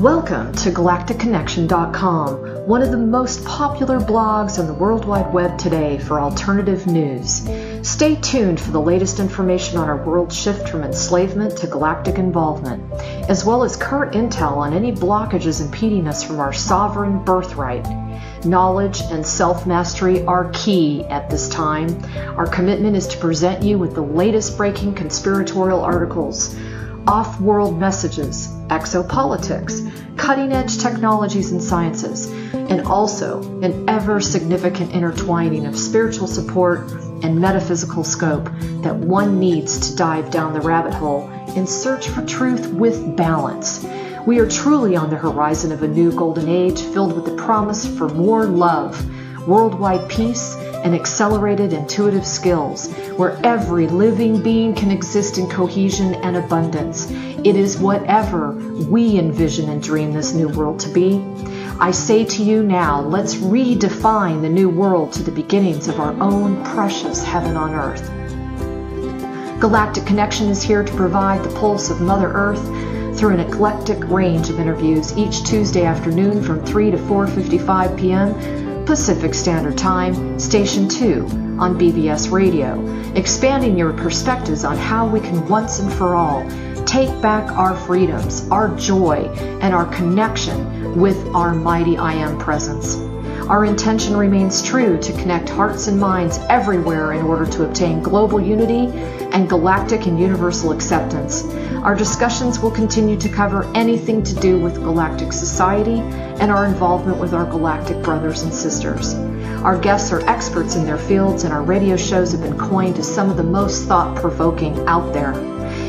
Welcome to GalacticConnection.com, one of the most popular blogs on the World Wide Web today for alternative news. Stay tuned for the latest information on our world shift from enslavement to galactic involvement, as well as current intel on any blockages impeding us from our sovereign birthright. Knowledge and self-mastery are key at this time. Our commitment is to present you with the latest breaking conspiratorial articles, off-world messages, exopolitics, cutting-edge technologies and sciences, and also an ever-significant intertwining of spiritual support and metaphysical scope that one needs to dive down the rabbit hole in search for truth with balance. We are truly on the horizon of a new golden age filled with the promise for more love, worldwide peace, and accelerated intuitive skills, where every living being can exist in cohesion and abundance. It is whatever we envision and dream this new world to be. I say to you now, let's redefine the new world to the beginnings of our own precious heaven on earth. Galactic Connection is here to provide the pulse of Mother Earth through an eclectic range of interviews each Tuesday afternoon from 3 to 4:55 p.m. Pacific Standard Time, Station 2 on BBS Radio, expanding your perspectives on how we can once and for all take back our freedoms, our joy, and our connection with our mighty I Am presence. Our intention remains true to connect hearts and minds everywhere in order to obtain global unity and galactic and universal acceptance. Our discussions will continue to cover anything to do with galactic society and our involvement with our galactic brothers and sisters. Our guests are experts in their fields, and our radio shows have been coined as some of the most thought-provoking out there.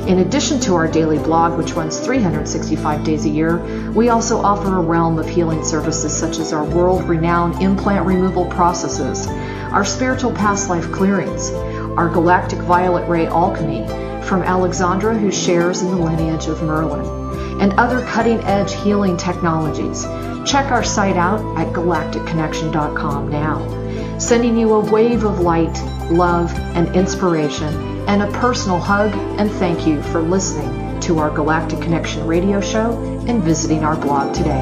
In addition to our daily blog, which runs 365 days a year, we also offer a realm of healing services such as our world-renowned implant removal processes, our spiritual past life clearings, our galactic violet ray alchemy from Alexandra, who shares in the lineage of Merlin, and other cutting-edge healing technologies. Check our site out at GalacticConnection.com now, sending you a wave of light, love, and inspiration, and a personal hug and thank you for listening to our Galactic Connection radio show and visiting our blog today.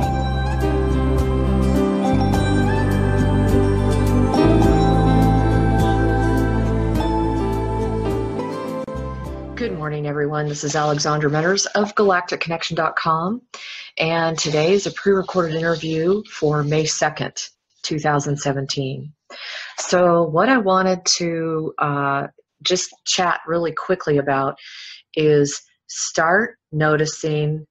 Good morning, everyone. This is Alexandra Metters of GalacticConnection.com, and today is a pre-recorded interview for May 2nd, 2017. So what I wanted to just chat really quickly about is start noticing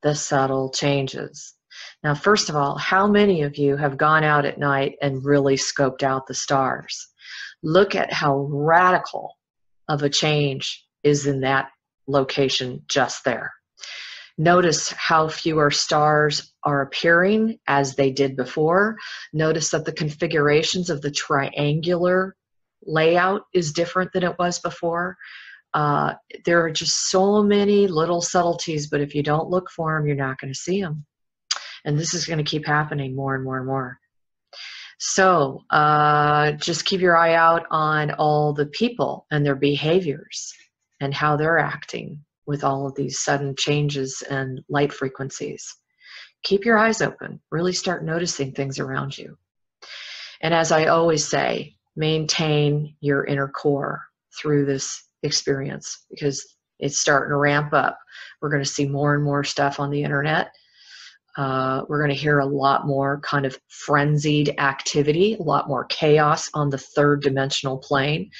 the subtle changes. Now, first of all, how many of you have gone out at night and really scoped out the stars? Look at how radical of a change is in that location just there. Notice how fewer stars are appearing as they did before. Notice that the configurations of the triangular layout is different than it was before. There are just so many little subtleties, but if you don't look for them, you're not going to see them. And this is going to keep happening more and more and more. So just keep your eye out on all the people and their behaviors and how they're acting with all of these sudden changes and light frequencies. Keep your eyes open. Really start noticing things around you. And as I always say, maintain your inner core through this experience because it's starting to ramp up. We're going to see more and more stuff on the internet. We're going to hear a lot more kind of frenzied activity, a lot more chaos on the third dimensional plane.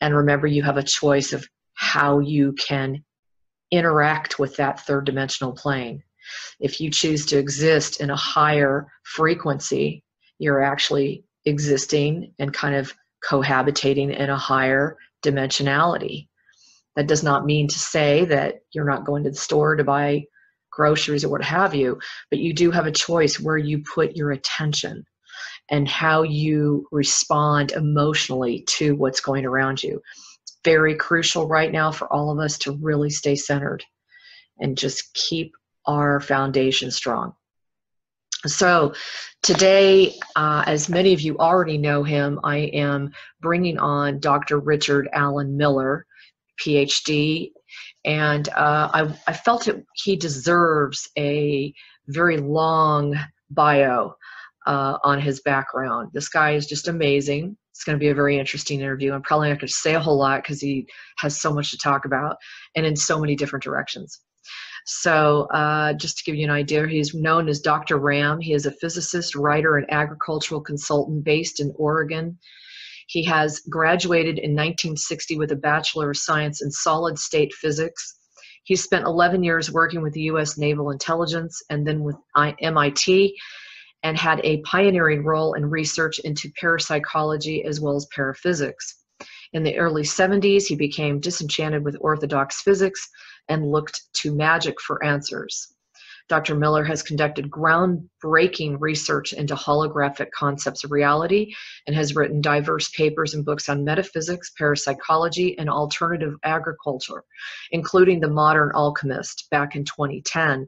And remember, you have a choice of how you can interact with that third dimensional plane. If you choose to exist in a higher frequency, you're actually existing and kind of cohabitating in a higher dimensionality. That does not mean to say that you're not going to the store to buy groceries or what have you, but you do have a choice where you put your attention and how you respond emotionally to what's going around you. It's very crucial right now for all of us to really stay centered and just keep our foundation strong. So today, as many of you already know him, I am bringing on Dr. Richard Allen Miller, PhD, and I felt he deserves a very long bio on his background. This guy is just amazing. It's going to be a very interesting interview. I'm probably not going to say a whole lot because he has so much to talk about and in so many different directions. So just to give you an idea, he's known as Dr. Ram. He is a physicist, writer, and agricultural consultant based in Oregon. He has graduated in 1960 with a Bachelor of Science in Solid State Physics. He spent 11 years working with the U.S. Naval Intelligence and then with MIT, and had a pioneering role in research into parapsychology as well as paraphysics. In the early 70s, he became disenchanted with orthodox physics and looked to magic for answers. Dr. Miller has conducted groundbreaking research into holographic concepts of reality and has written diverse papers and books on metaphysics, parapsychology, and alternative agriculture, including The Modern Alchemist back in 2010.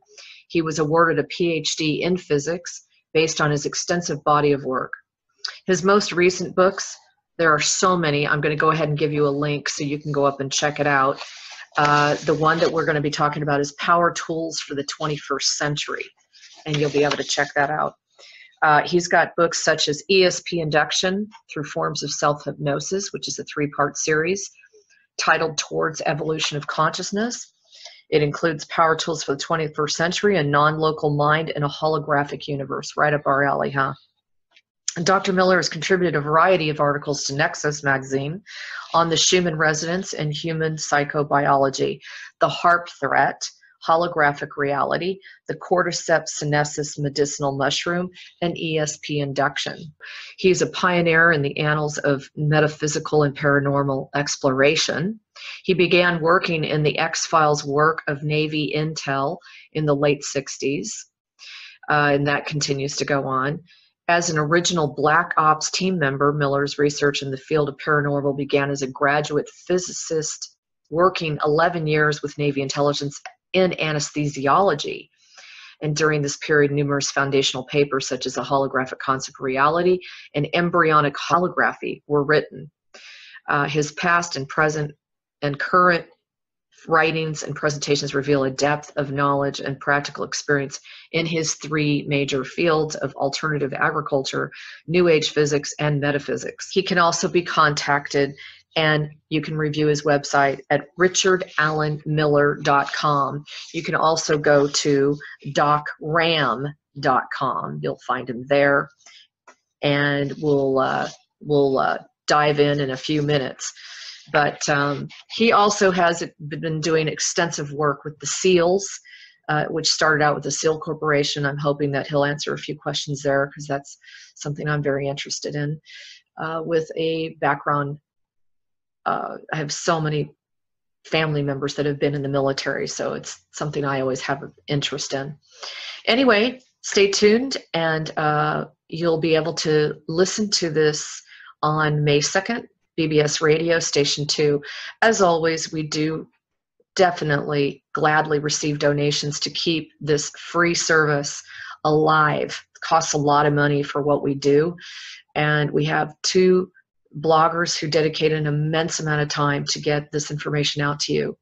He was awarded a PhD in physics based on his extensive body of work. His most recent books, there are so many, I'm going to go ahead and give you a link so you can go up and check it out. The one that we're going to be talking about is Power Tools for the 21st Century, and you'll be able to check that out. He's got books such as ESP Induction Through Forms of Self-Hypnosis, which is a 3-part series titled Towards Evolution of Consciousness. It includes Power Tools for the 21st Century, a non-local mind in a holographic universe. Right up our alley, huh? Dr. Miller has contributed a variety of articles to Nexus magazine on the Schumann resonance and human psychobiology, the HARP threat, holographic reality, the cordyceps sinensis medicinal mushroom, and ESP induction. He's a pioneer in the annals of metaphysical and paranormal exploration. He began working in the X-Files work of Navy Intel in the late 60s, and that continues to go on. As an original Black Ops team member, Miller's research in the field of paranormal began as a graduate physicist working 11 years with Navy Intelligence in anesthesiology. And during this period, numerous foundational papers such as The Holographic Concept of Reality and Embryonic Holography were written. His past and present and current writings and presentations reveal a depth of knowledge and practical experience in his 3 major fields of alternative agriculture, New Age physics, and metaphysics. He can also be contacted, and you can review his website at richardallenmiller.com. You can also go to docram.com. You'll find him there, and we'll dive in a few minutes. But he also has been doing extensive work with the SEALs, which started out with the SEAL Corporation. I'm hoping that he'll answer a few questions there because that's something I'm very interested in. With a background, I have so many family members that have been in the military, so it's something I always have an interest in. Anyway, stay tuned, and you'll be able to listen to this on May 2nd. BBS Radio, Station 2. As always, we do definitely gladly receive donations to keep this free service alive. It costs a lot of money for what we do, and we have 2 bloggers who dedicate an immense amount of time to get this information out to you.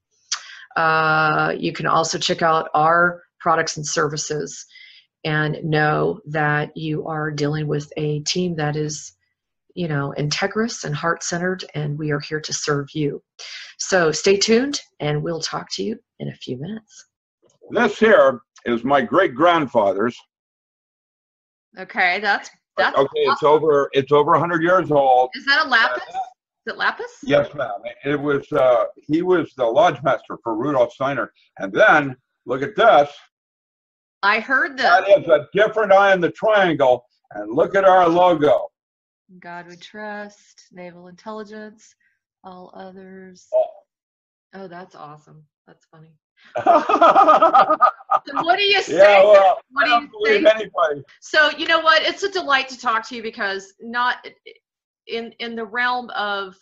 You can also check out our products and services and know that you are dealing with a team that is, you know, integrous and heart-centered, and we are here to serve you. So stay tuned, and we'll talk to you in a few minutes. This here is my great-grandfather's. Okay, that's okay. Awesome. It's over 100 years old. Is that a lapis? Is it lapis? Yes, ma'am. It was. He was the lodge master for Rudolf Steiner, and then look at this. I heard that. That is a different eye in the triangle, and look at our logo. God we trust, Naval Intelligence, all others. Oh, that's awesome. That's funny. So what do you say? Yeah, well, what I don't believe anybody. So you know what? It's a delight to talk to you because not in the realm of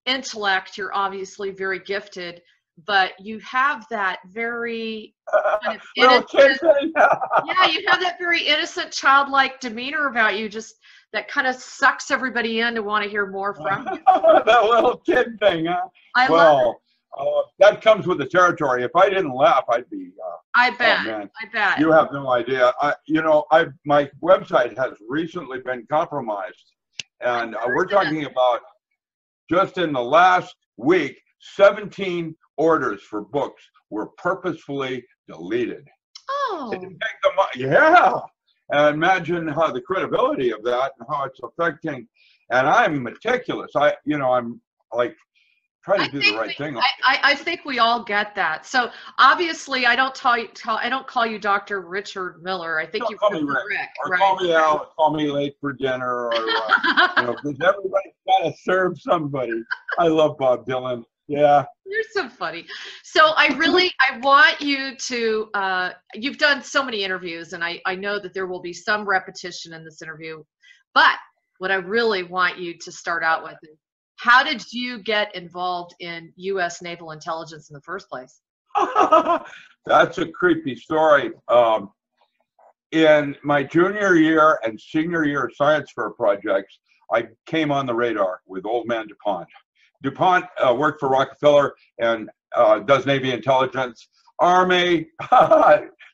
intellect, you're obviously very gifted, but you have that very kind of innocent, yeah, you have that very innocent, childlike demeanor about you, just that kind of sucks everybody in to want to hear more from you. That little kid thing, huh? I love it. That comes with the territory. If I didn't laugh, I'd be. I bet. Oh, man. I bet. You have no idea. My website has recently been compromised, and we're talking about just in the last week, 17 orders for books were purposefully deleted. Oh. It didn't take them, yeah. And imagine how the credibility of that and how it's affecting. And I'm meticulous. I'm like trying to do the right thing. I think we all get that. So obviously, I don't call you Dr. Richard Miller. I think you call me Rick, or right? call me Al. Call me late for dinner, or because everybody's got to serve somebody. I love Bob Dylan. Yeah. You're so funny. So I want you to, you've done so many interviews, and I know that there will be some repetition in this interview, but what I really want you to start out with is, how did you get involved in U.S. Naval Intelligence in the first place? That's a creepy story. In my junior year and senior year science fair projects, I came on the radar with old Man Dupont. Dupont worked for Rockefeller and does Navy intelligence. Army,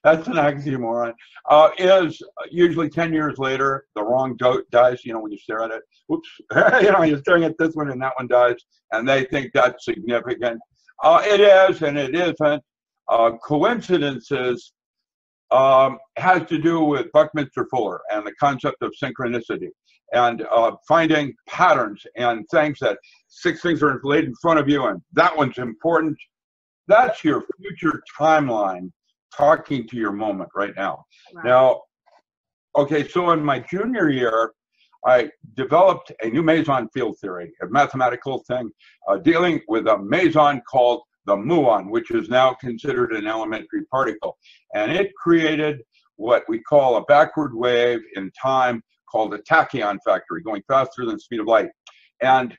that's an oxymoron, is usually 10 years later, the wrong dies, when you stare at it. Oops, you're staring at this one and that one dies, and they think that's significant. It is, and it isn't. Coincidences has to do with Buckminster Fuller and the concept of synchronicity, and finding patterns and things that 6 things are laid in front of you, and that one's important. That's your future timeline talking to your moment right now. Right. Now, okay, so in my junior year, I developed a new meson field theory, a mathematical thing dealing with a meson called the muon, which is now considered an elementary particle. And it created what we call a backward wave in time called a tachyon factory, going faster than the speed of light. And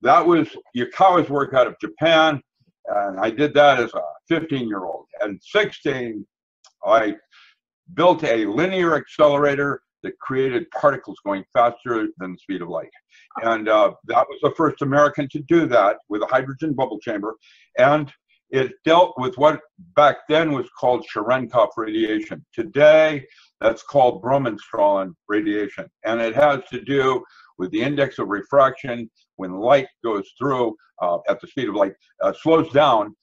that was Yukawa's work out of Japan. And I did that as a 15-year-old. At 16, I built a linear accelerator that created particles going faster than the speed of light. And that was the first American to do that with a hydrogen bubble chamber. And it dealt with what back then was called Cherenkov radiation. Today, that's called Bromenstrahlen radiation. And it has to do with the index of refraction when light goes through at the speed of light, slows down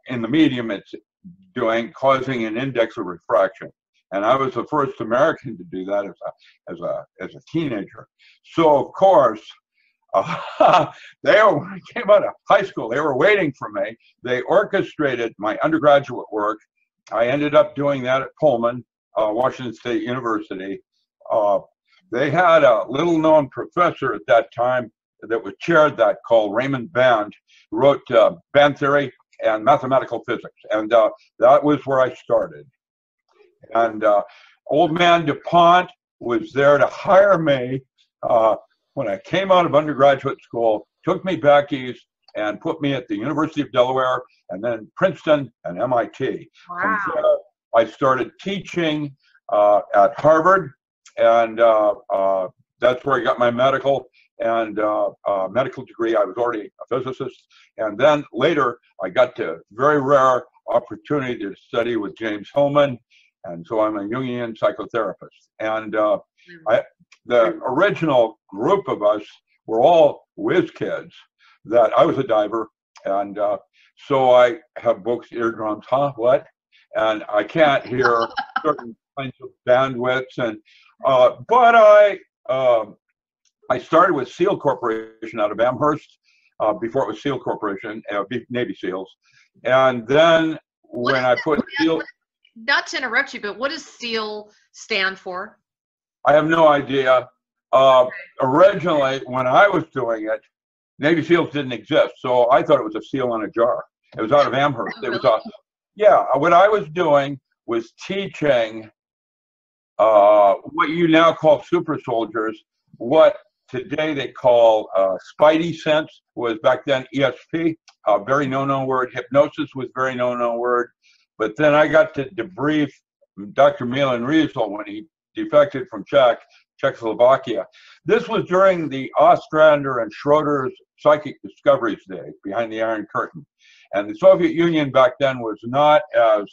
in the medium it's doing, causing an index of refraction. And I was the first American to do that as a teenager. So of course, when I came out of high school, they were waiting for me. They orchestrated my undergraduate work. I ended up doing that at Pullman, Washington State University. They had a little-known professor at that time that was chaired that called Raymond Band, who wrote band theory and mathematical physics. And that was where I started. And old man DuPont was there to hire me when I came out of undergraduate school, took me back east and put me at the University of Delaware and then Princeton and MIT. Wow. From there, I started teaching at Harvard, and that's where I got my medical degree. I was already a physicist. And then later, I got to very rare opportunity to study with James Hillman. And so I'm a Jungian psychotherapist. And the original group of us were all whiz kids. That I was a diver. And so I have books, eardrums, huh, what? And I can't hear certain kinds of bandwidths. And but I started with SEAL Corporation out of Amherst before it was SEAL Corporation, Navy SEALs. And then when I put SEAL... Not to interrupt you, but what does SEAL stand for? I have no idea. Originally, when I was doing it, Navy SEALs didn't exist, so I thought it was a seal in a jar. It was out of Amherst. Oh, really? It was what I was doing was teaching what you now call super soldiers, what today they call spidey sense, was back then ESP, very no-known word. Hypnosis was very no-known word. But then I got to debrief Dr. Milan Riesel when he defected from Czechoslovakia. This was during the Ostrander and Schroeder's Psychic Discoveries Day, behind the Iron Curtain. And the Soviet Union back then was not as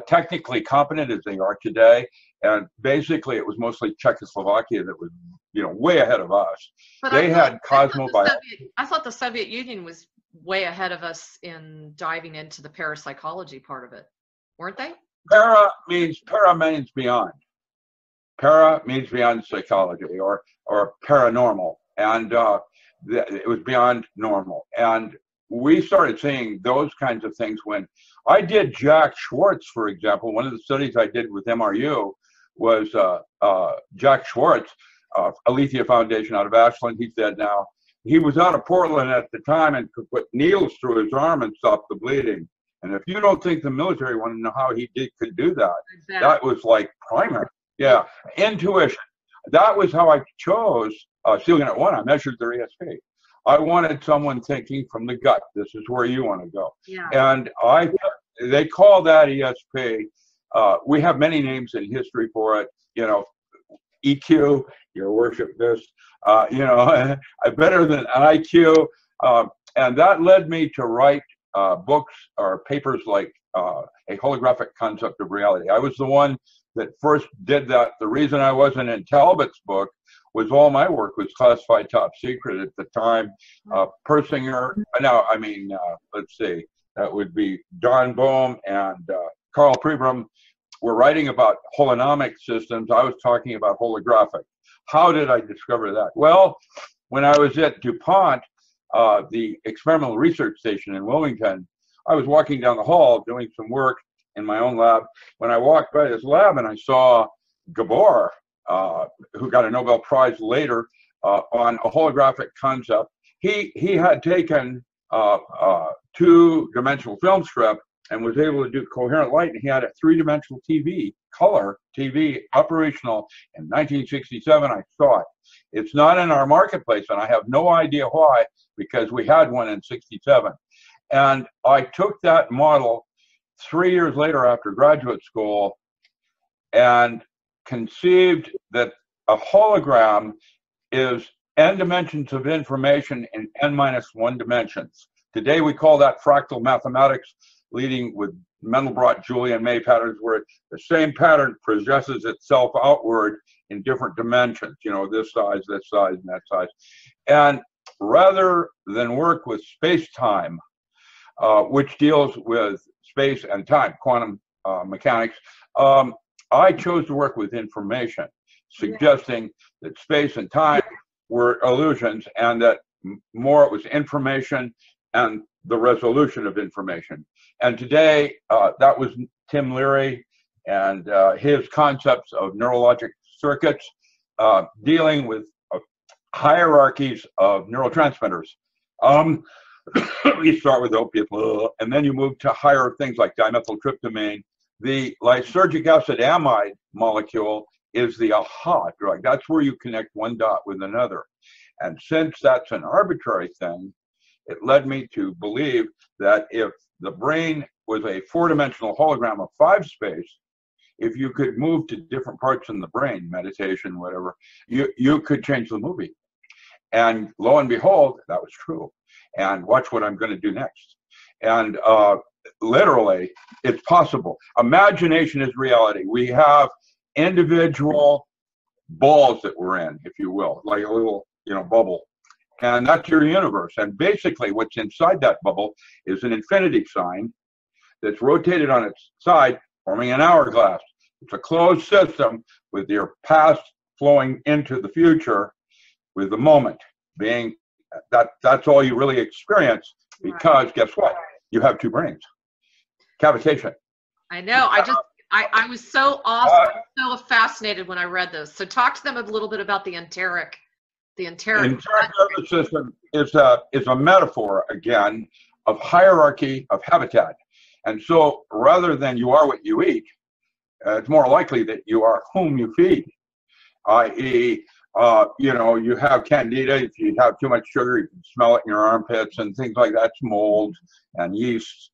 technically competent as they are today. And basically, it was mostly Czechoslovakia that was, way ahead of us. But they had cosmobiology. I thought the Soviet Union was way ahead of us in diving into the parapsychology part of it, weren't they? Para means beyond. Para means beyond psychology or paranormal, and it was beyond normal. And we started seeing those kinds of things when I did Jack Schwartz, for example. One of the studies I did with MRU was Jack Schwartz, Alethea Foundation out of Ashland. He's dead now. He was out of Portland at the time and could put needles through his arm and stop the bleeding. And if you don't think the military want to know how he could do that, exactly. That was like primary. Yeah, intuition. That was how I chose Ceiling at 1. I measured their ESP. I wanted someone thinking from the gut. This is where you want to go. Yeah. And they call that ESP. We have many names in history for it. EQ, your worship, this. Better than IQ. And that led me to write books or papers like A Holographic Concept of Reality. I was the one that first did that. The reason I wasn't in Talbot's book was all my work was classified top secret at the time. Persinger, let's see, that would be Don Bohm and Carl Pribram were writing about holonomic systems. I was talking about holographic. How did I discover that? Well, when I was at DuPont, the experimental research station in Wilmington, I was walking down the hall doing some work in my own lab. When I walked by this lab and I saw Gabor, who got a Nobel Prize later on a holographic concept. He had taken two-dimensional film strip and was able to do coherent light, and he had a three-dimensional TV, color TV, operational in 1967. I saw it. It's not in our marketplace, and I have no idea why, because we had one in 67. And I took that model 3 years later after graduate school and conceived that a hologram is n dimensions of information in n-1 dimensions. Today we call that fractal mathematics, leading with Mandelbrot, Julian May patterns, where the same pattern projects itself outward in different dimensions, this size, and that size. And rather than work with space-time, which deals with space and time, quantum mechanics, I chose to work with information, suggesting that space and time were illusions and that more it was information and the resolution of information. And today, that was Tim Leary and his concepts of neurologic circuits dealing with hierarchies of neurotransmitters. You start with opiate, and then you move to higher things like dimethyltryptamine. The lysergic acid amide molecule is the aha drug. That's where you connect one dot with another. And since that's an arbitrary thing, it led me to believe that if the brain was a four-dimensional hologram of 5 space, if you could move to different parts in the brain, meditation, whatever, you could change the movie. And lo and behold, that was true. And watch what I'm going to do next. And literally, it's possible. Imagination is reality. We have individual balls that we're in, if you will, like a little, bubble. And that's your universe. And basically, what's inside that bubble is an infinity sign that's rotated on its side, forming an hourglass. It's a closed system with your past flowing into the future, with the moment being that's all you really experience, because guess what? You have 2 brains. Cavitation. I know. I was so awesome, so fascinated when I read this. So talk to them a little bit about the Enteric. The Enteric nervous system is a metaphor, again, of hierarchy of habitat. And so rather than you are what you eat, it's more likely that you are whom you feed, i.e., you have candida. If you have too much sugar, you can smell it in your armpits and things like that. It's mold and yeast.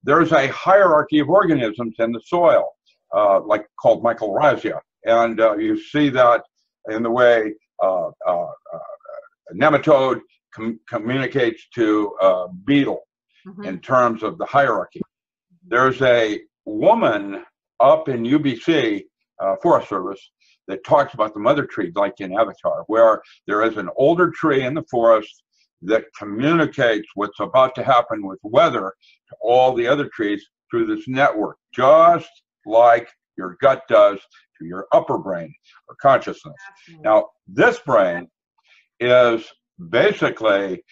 There's a hierarchy of organisms in the soil, like called mycorrhizae. And you see that in the way nematode communicates to a beetle in terms of the hierarchy. There's a woman up in UBC Forest Service that talks about the mother tree, like in Avatar, where there is an older tree in the forest that communicates what's about to happen with weather to all the other trees through this network, just like your gut does to your upper brain or consciousness. Now, this brain is basically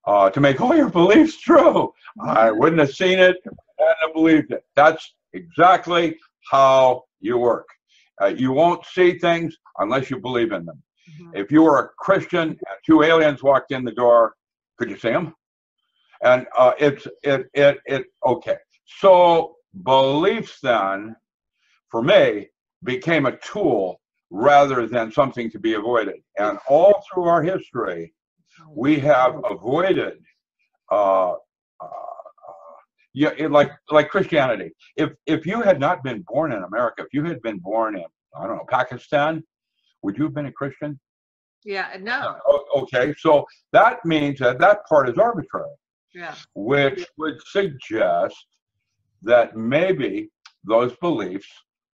to make all your beliefs true. I wouldn't have seen it if I hadn't believed it. That's exactly how you work. You won't see things unless you believe in them. If you were a Christian and two aliens walked in the door, could you see them? And okay. So beliefs then, for me, became a tool rather than something to be avoided. And all through our history, we have avoided, like Christianity. If you had not been born in America, if you had been born in, I don't know, Pakistan, would you have been a Christian? Yeah, no. Okay, so that means that that part is arbitrary. Yeah. Which would suggest that maybe those beliefs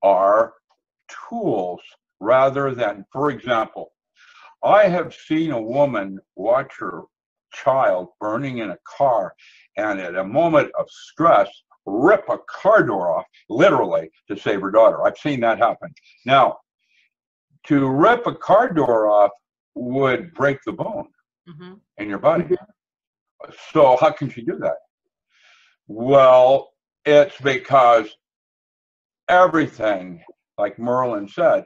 are tools rather than, for example, I have seen a woman watch her child burning in a car and at a moment of stress rip a car door off, literally, to save her daughter. I've seen that happen. Now, to rip a car door off would break the bone in your body. So how can she do that? Well, it's because everything, like Merlin said,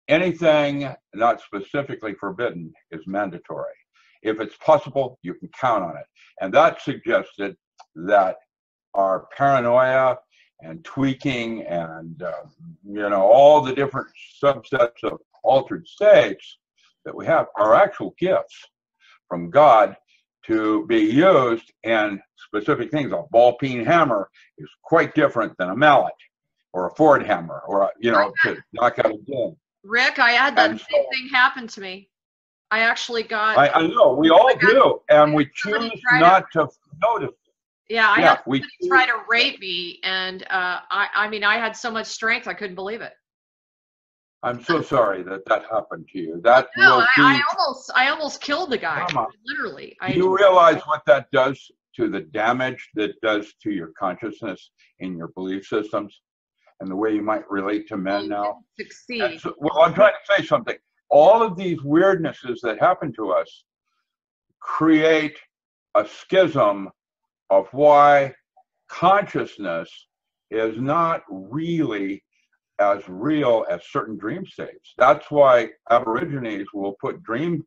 anything not specifically forbidden is mandatory. If it's possible, you can count on it. And that suggested that our paranoia and tweaking and, all the different subsets of altered states that we have are actual gifts from God to be used in specific things. A ball peen hammer is quite different than a mallet or a Ford hammer or, to knock out a dome. Rick, I had that same thing happen to me. I actually got... I know, we all do, and we choose not to notice. Yeah, I had somebody try to rape me, and I mean, I had so much strength, I couldn't believe it. I'm so sorry that happened to you. That I almost killed the guy, literally. Do you realize what that does to the damage that does to your consciousness in your belief systems and the way you might relate to men now? Succeed. So, well, I'm trying to say something. All of these weirdnesses that happen to us create a schism of why consciousness is not really as real as certain dream states. That's why Aborigines will put dream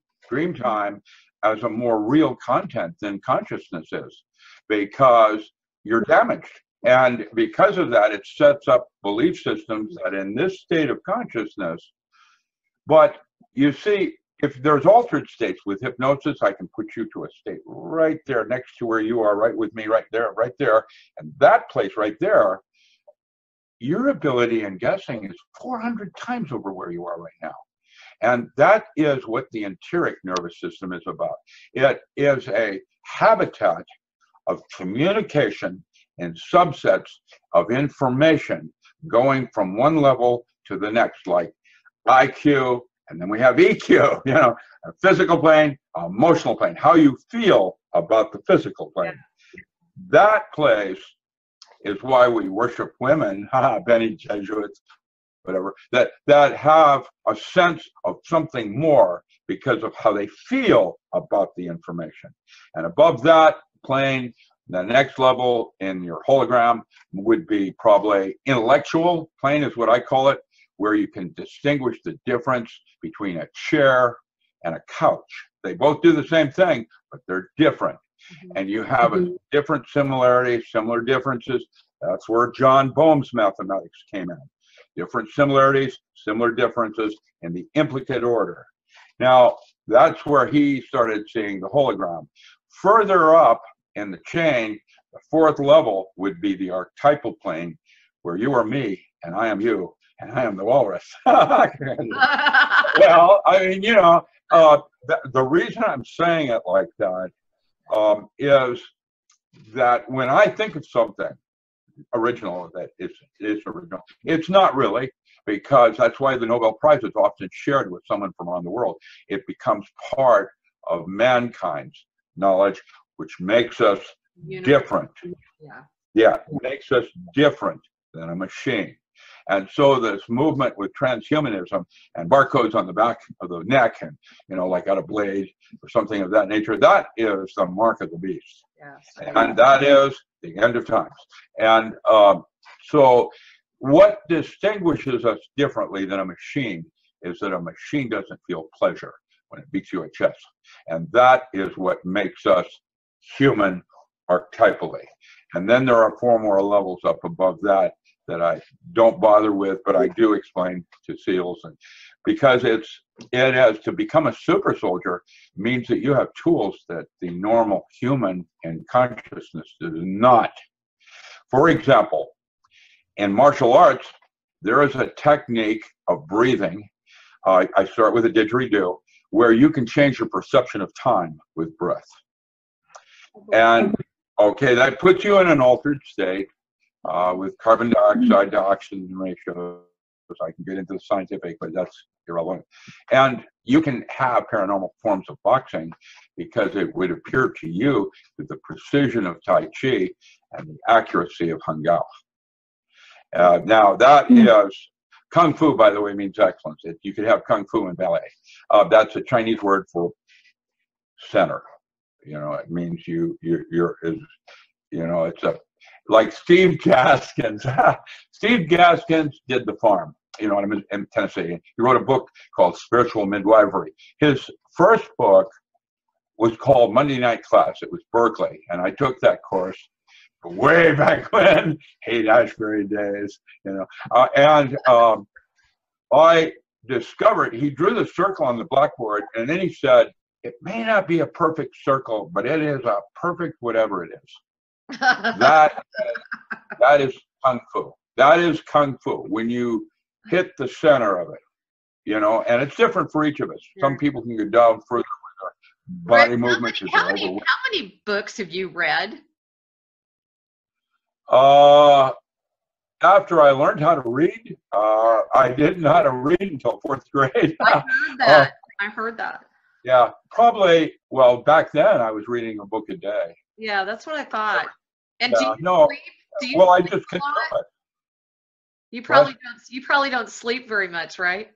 time as a more real content than consciousness is, because you're damaged. And because of that, it sets up belief systems that in this state of consciousness, but you see, if there's altered states with hypnosis, I can put you to a state right there next to where you are, right with me, right there. And that place right there, your ability in guessing is 400 times over where you are right now. And that is what the enteric nervous system is about. It is a habitat of communication and subsets of information going from one level to the next, like IQ, and then we have EQ, a physical plane, emotional plane, how you feel about the physical plane. That place is why we worship women, Benny Jesuits, whatever, that have a sense of something more because of how they feel about the information. And above that plane, the next level in your hologram would be probably intellectual plane, is what I call it, where you can distinguish the difference between a chair and a couch. They both do the same thing, but they're different. And you have a different similarities, similar differences. That's where John Boehm's mathematics came in. Different similarities, similar differences in the implicate order. Now, that's where he started seeing the hologram. Further up in the chain, the fourth level would be the archetypal plane, where you are me and I am you and I am the walrus. Well, I mean, The reason I'm saying it like that is that when I think of something original, that it's original, it's not really, because that's why the Nobel Prize is often shared with someone from around the world. It becomes part of mankind's knowledge, which makes us different. Yeah, it makes us different than a machine. And so this movement with transhumanism and barcodes on the back of the neck and, like got a blade or something of that nature, that is the mark of the beast. Yes. And that is the end of times. And so what distinguishes us differently than a machine is that a machine doesn't feel pleasure when it beats you in chest. And that is what makes us human archetypally. And then there are 4 more levels up above that I don't bother with, but I do explain to SEALs. And because it has to become a super soldier means that you have tools that the normal human in consciousness does not. For example, in martial arts, there is a technique of breathing. I start with a didgeridoo, where you can change your perception of time with breath. And okay, that puts you in an altered state with carbon dioxide to oxygen ratios. I can get into the scientific, but that's irrelevant. And you can have paranormal forms of boxing because it would appear to you that the precision of Tai Chi and the accuracy of Hung Gao. Now that is Kung Fu, by the way, means excellence. You could have Kung Fu in ballet. That's a Chinese word for center. It means it's like Steve Gaskins. Steve Gaskins did The Farm, in Tennessee. He wrote a book called Spiritual Midwifery. His first book was called Monday Night Class. It was Berkeley, and I took that course way back when, Haight-Ashbury days, and I discovered, he drew the circle on the blackboard, and then he said, it may not be a perfect circle, but it is a perfect whatever it is. That is Kung Fu. That is Kung Fu. When you hit the center of it, and it's different for each of us. Sure. Some people can go down further with their body movements. How many books have you read? After I learned how to read, I didn't know how to read until 4th grade. I heard that. Yeah, probably. Well, back then I was reading a book a day. Yeah, that's what I thought. And I just couldn't do it. You probably don't sleep very much, right?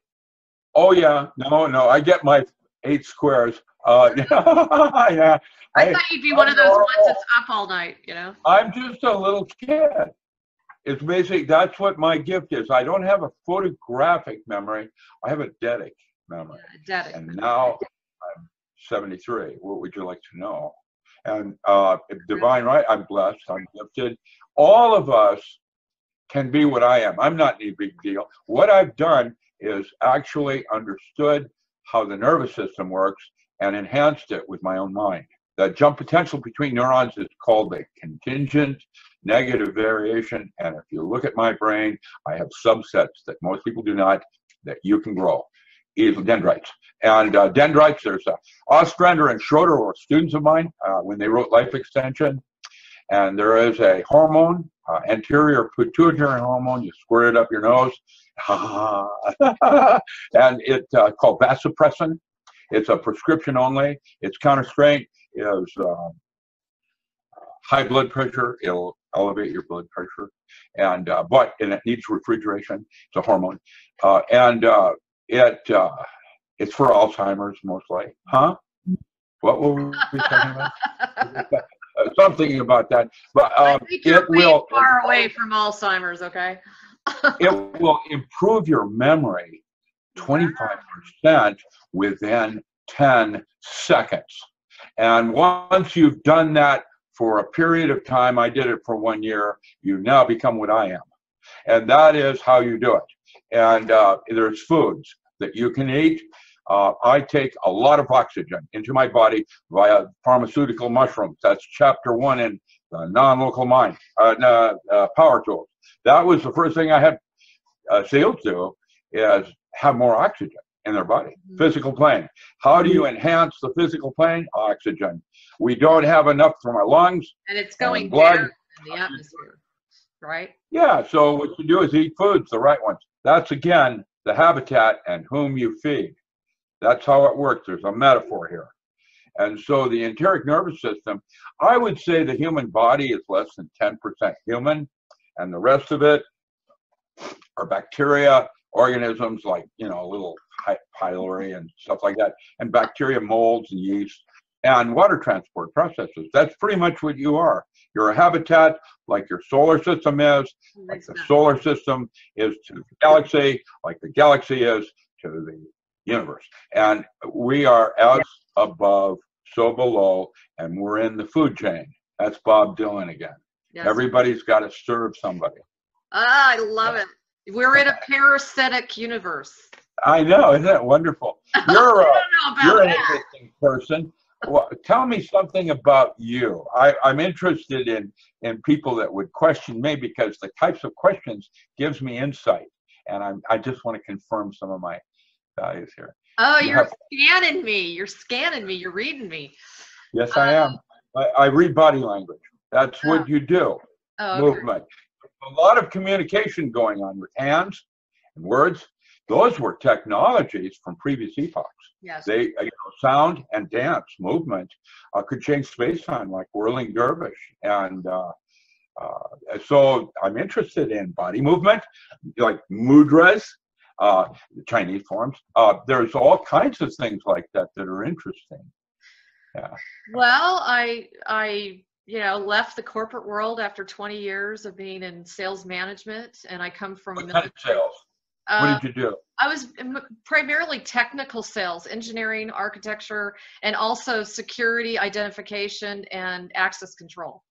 Oh yeah, no. I get my 8 squares. Yeah. I thought you'd be one of those ones that's up all night. I'm just a little kid. It's basic. That's what my gift is. I don't have a photographic memory. I have a eidetic memory. And now I'm 73. What would you like to know? And divine right, I'm blessed, I'm gifted. All of us can be what I am. I'm not any big deal. What I've done is actually understood how the nervous system works and enhanced it with my own mind. The jump potential between neurons is called the contingent negative variation. And if you look at my brain, I have subsets that most people do not, that you can grow. Dendrites. And dendrites, there's Ostrander and Schroeder were students of mine when they wrote Life Extension. And there is a hormone, anterior pituitary hormone, you squirt it up your nose. And it's called vasopressin. It's a prescription only. Its counter strength is high blood pressure. It'll elevate your blood pressure. And and it needs refrigeration. It's a hormone. It's for Alzheimer's mostly. Huh? What were we talking about? Something about that. But I think you're way far away from Alzheimer's, okay? It will improve your memory 25% within 10 seconds. And once you've done that for a period of time, I did it for 1 year, you now become what I am. And that is how you do it. And there's foods that you can eat. I take a lot of oxygen into my body via pharmaceutical mushrooms. That's chapter 1 in non-local mind, power tools. That was the first thing I had SEALs do, is have more oxygen. in their body. Physical plane. How do you enhance the physical plane? Oxygen. We don't have enough from our lungs. And it's going blood down in the atmosphere, right? Yeah, so what you do is eat foods, the right ones. That's, again, the habitat and whom you feed. That's how it works. There's a metaphor here. And so the enteric nervous system, I would say the human body is less than 10% human, and the rest of it are bacteria, organisms like, little pylori and stuff like that, and bacteria, molds, and yeast, and water transport processes. That's pretty much what you are. You're a habitat like your solar system is, like the solar system is to the galaxy, like the galaxy is to the universe. And we are as above, so below, and we're in the food chain. That's Bob Dylan again. Yes. Everybody's got to serve somebody. Ah, I love it. We're in a parasitic universe. I know, isn't that wonderful? You're an interesting person. Well, tell me something about you. I'm interested in people that would question me, because the types of questions gives me insight, and I just want to confirm some of my values here. Oh, you're scanning me. You're scanning me. You're reading me. Yes, I am. I read body language. That's what you do. Movement. A lot of communication going on with hands and words. Those were technologies from previous epochs. Yes. They, sound and dance movement could change space-time, like whirling dervish. And so I'm interested in body movement, like mudras, the Chinese forms. There's all kinds of things like that that are interesting. Yeah. Well, I left the corporate world after 20 years of being in sales management, and I come from what kind of sales? What did you do? I was primarily technical sales, engineering, architecture, and also security, identification, and access control.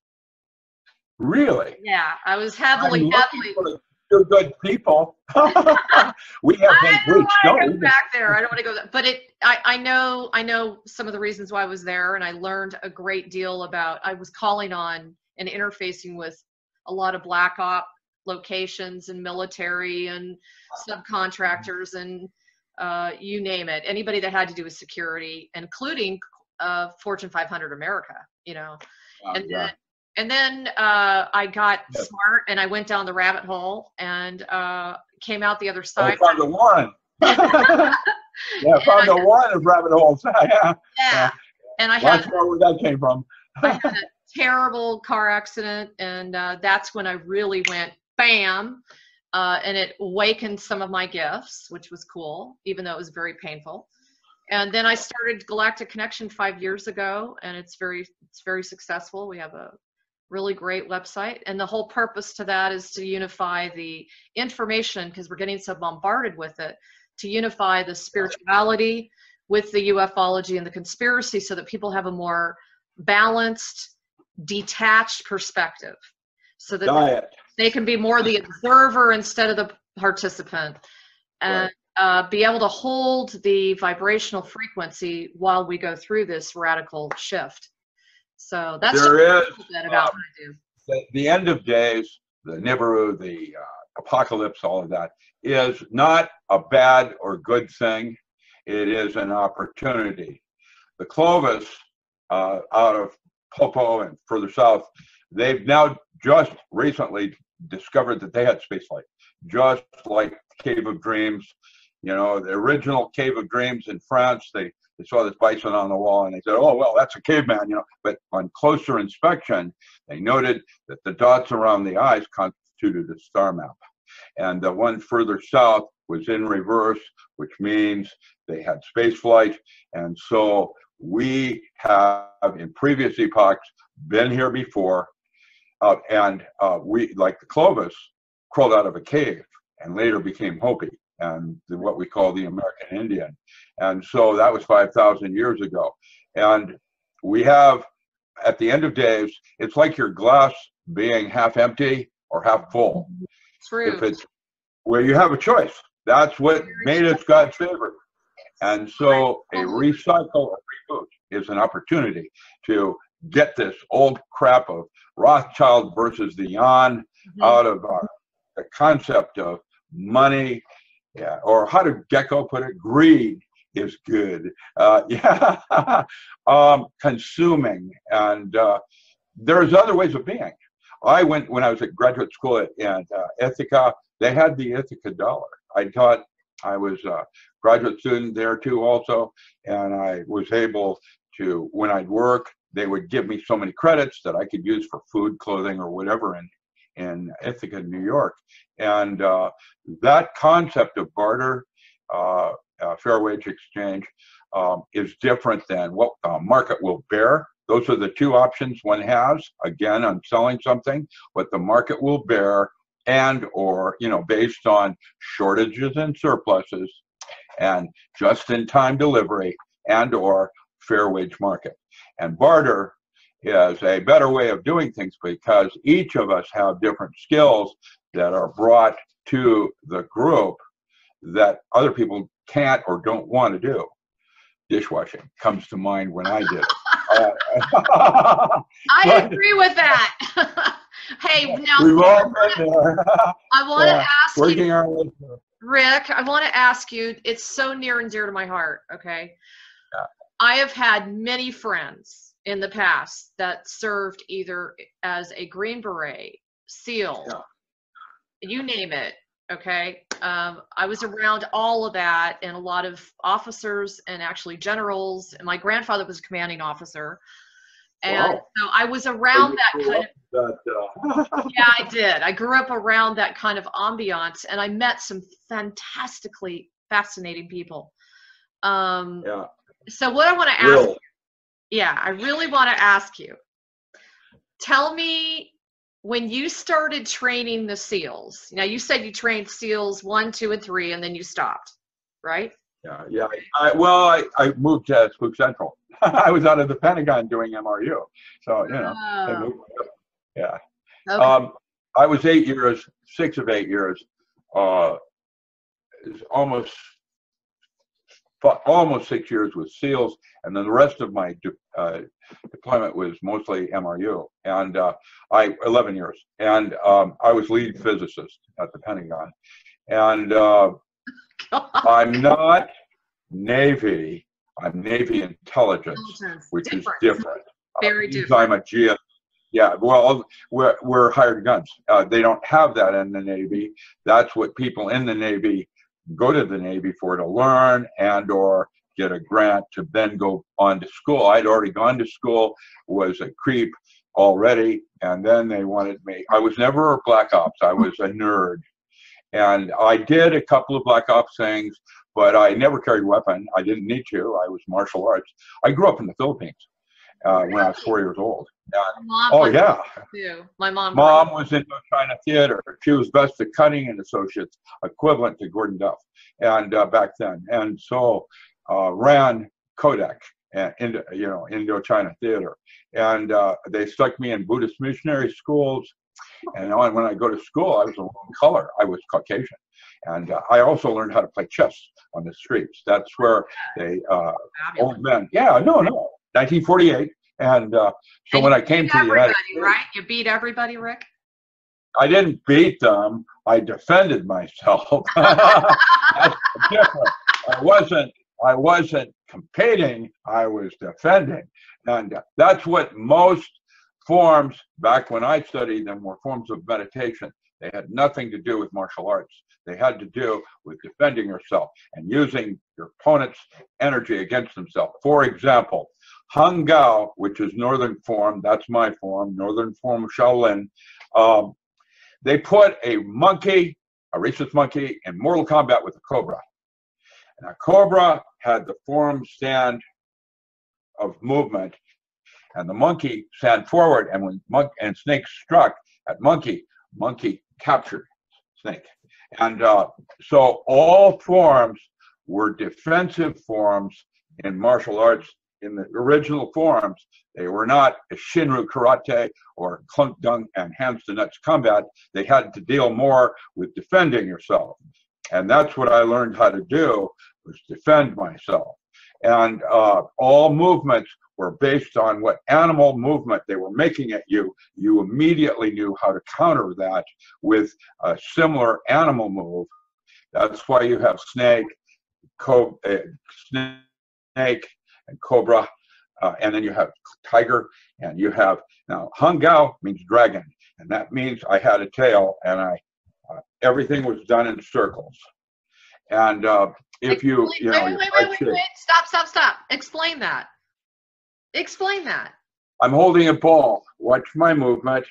Really? Yeah, I was heavily. You're good people. We have been reached. I don't want to go back there. I don't want to go there. But I know some of the reasons why I was there, and I learned a great deal about. I was calling on and interfacing with a lot of black op locations and military and subcontractors and you name it. Anybody that had to do with security, including Fortune 500 America. And then I got smart, and I went down the rabbit hole and came out the other side. I found the one. Found the one of rabbit holes. Yeah. And I had more where that came from. I had a terrible car accident, and that's when I really went bam, and it awakened some of my gifts, which was cool, even though it was very painful. And then I started Galactic Connection 5 years ago, and it's very successful. We have a really great website, and the whole purpose to that is to unify the information, because we're getting so bombarded with it, to unify the spirituality with the ufology and the conspiracy, so that people have a more balanced, detached perspective, so that they can be more the observer instead of the participant, and be able to hold the vibrational frequency while we go through this radical shift. So that's about what I do. The end of days, the Nibiru, the apocalypse, all of that is not a bad or good thing. It is an opportunity. The Clovis out of Popo and further south, they've now just recently discovered that they had spaceflight, just like Cave of Dreams. The original Cave of Dreams in France, they saw this bison on the wall, and they said, oh, well, that's a caveman, But on closer inspection, they noted that the dots around the eyes constituted a star map. And the one further south was in reverse, which means they had space flight. And so we have, in previous epochs, been here before. And we, like the Clovis, crawled out of a cave and later became Hopi, and what we call the American Indian. And so that was 5,000 years ago. And we have, at the end of days, it's like your glass being half empty or half full. True. If it's where you have a choice. That's what made us God's favorite. And so a recycle or reboot is an opportunity to get this old crap of Rothschild versus the Yuan out of the concept of money Yeah. Or how did Gecko put it? Greed is good. Yeah. Consuming. And there's other ways of being. I went, when I was at graduate school at Ithaca, they had the Ithaca dollar. I taught, I was a graduate student there too also, and I was able to, when I'd work, they would give me so many credits that I could use for food, clothing, or whatever in Ithaca, New York. And that concept of barter, fair wage exchange, is different than what a market will bear. Those are the two options one has, again, on selling something, what the market will bear, and or, based on shortages and surpluses and just-in-time delivery, and or fair wage market. And barter is a better way of doing things because each of us have different skills that are brought to the group that other people can't or don't want to do. Dishwashing comes to mind when I did it. I agree with that. Hey, now we've all been there. I want to ask working you, our way through. Rick, I want to ask you, it's so near and dear to my heart, okay? Yeah. I have had many friends in the past that served either as a Green Beret, SEAL, you name it, okay? I was around all of that, and a lot of officers and actually generals, and my grandfather was a commanding officer. And so I was around that kind of, yeah, I did. I grew up around that kind of ambiance, and I met some fantastically fascinating people. So what I want to ask you, I really want to ask you, tell me when you started training the SEALs. Now you said you trained SEALs 1, 2, and 3, and then you stopped, right? Yeah. I moved to Spook Central. I was out of the Pentagon doing MRU, so I moved. Yeah. Okay. I was 8 years, 6 of 8 years, almost 6 years with SEALs, and then the rest of my deployment was mostly MRU, and 11 years, and I was lead physicist at the Pentagon, and I'm not Navy. I'm Navy Intelligence, which is different. Very different. I'm a GS. Yeah, well, we're hired guns. They don't have that in the Navy. That's what people in the Navy go to the Navy for, to learn and or get a grant to then go on to school. I'd already gone to school, was a creep already, and then they wanted me. I was never a Black Ops. I was a nerd. And I did a couple of Black Ops things, but I never carried a weapon. I didn't need to. I was martial arts. I grew up in the Philippines when I was 4 years old. My mom was in China theater. She was best at Cutting and Associates, equivalent to Gordon Duff, and back then. And so ran Kodak, Indochina theater. And they stuck me in Buddhist missionary schools. And when I go to school, I was the wrong color. I was Caucasian. And I also learned how to play chess on the streets. That's where they, old men. 1948. And so when I came to the United States, right? You beat everybody, Rick? I didn't beat them. I defended myself. That's different. I wasn't competing. I was defending. And that's what most forms, back when I studied them, were forms of meditation. They had nothing to do with martial arts. They had to do with defending yourself and using your opponent's energy against themselves. For example, Hung Gao, which is northern form, that's my form, northern form of Shaolin, they put a monkey, a rhesus monkey, in mortal combat with a cobra. And a cobra had the form stand of movement, and the monkey stand forward, and when snake struck at monkey captured snake. And so all forms were defensive forms in martial arts. In the original forms, they were not a Shinru karate or clunk dung and hands to nuts combat. They had to deal more with defending yourself. And that's what I learned how to do, was defend myself. And all movements were based on what animal movement they were making at you. You immediately knew how to counter that with a similar animal move. That's why you have snake, snake and cobra, and then you have tiger, and you have, now hangao means dragon, and that means I had a tail, and everything was done in circles. And if you know, wait, stop. Explain that. Explain that. I'm holding a ball. Watch my movement.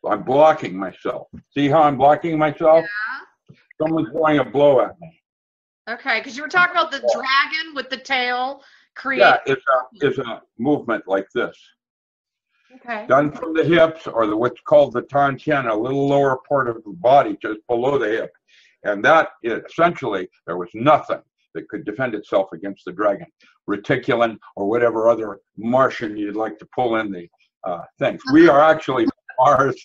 I'm blocking myself. See how I'm blocking myself? Yeah. Someone's throwing a blow at me. Okay, because you were talking about the dragon with the tail. Yeah, it's a movement like this. Okay. Done from the hips, or what's called the tantian, a little lower part of the body, just below the hip. And that is, essentially, there was nothing that could defend itself against the dragon, reticulin, or whatever other Martian you'd like to pull in the things. We are actually Mars.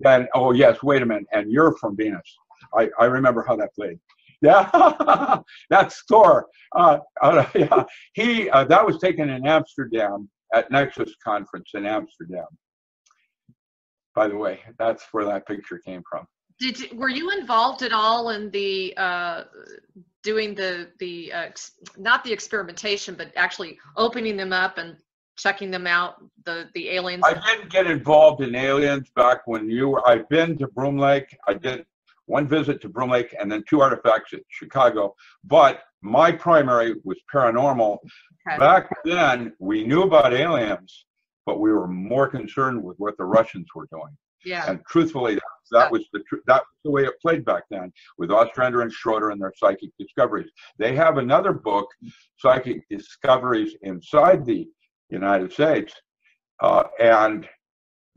And oh yes, wait a minute, and you're from Venus. I remember how that played. Yeah, that's Thor. Yeah, that was taken in Amsterdam at Nexus conference in Amsterdam. By the way, that's where that picture came from. Were you involved at all in the doing not the experimentation, but actually opening them up and checking them out, the aliens? I didn't get involved in aliens back when I've been to Broom Lake. I did one visit to Broom Lake and then 2 artifacts at Chicago. But my primary was paranormal. Okay. Back then, we knew about aliens, but we were more concerned with what the Russians were doing. Yeah. And truthfully, that was the way it played back then, with Ostrander and Schroeder and their psychic discoveries. They have another book, Psychic Discoveries Inside the United States, and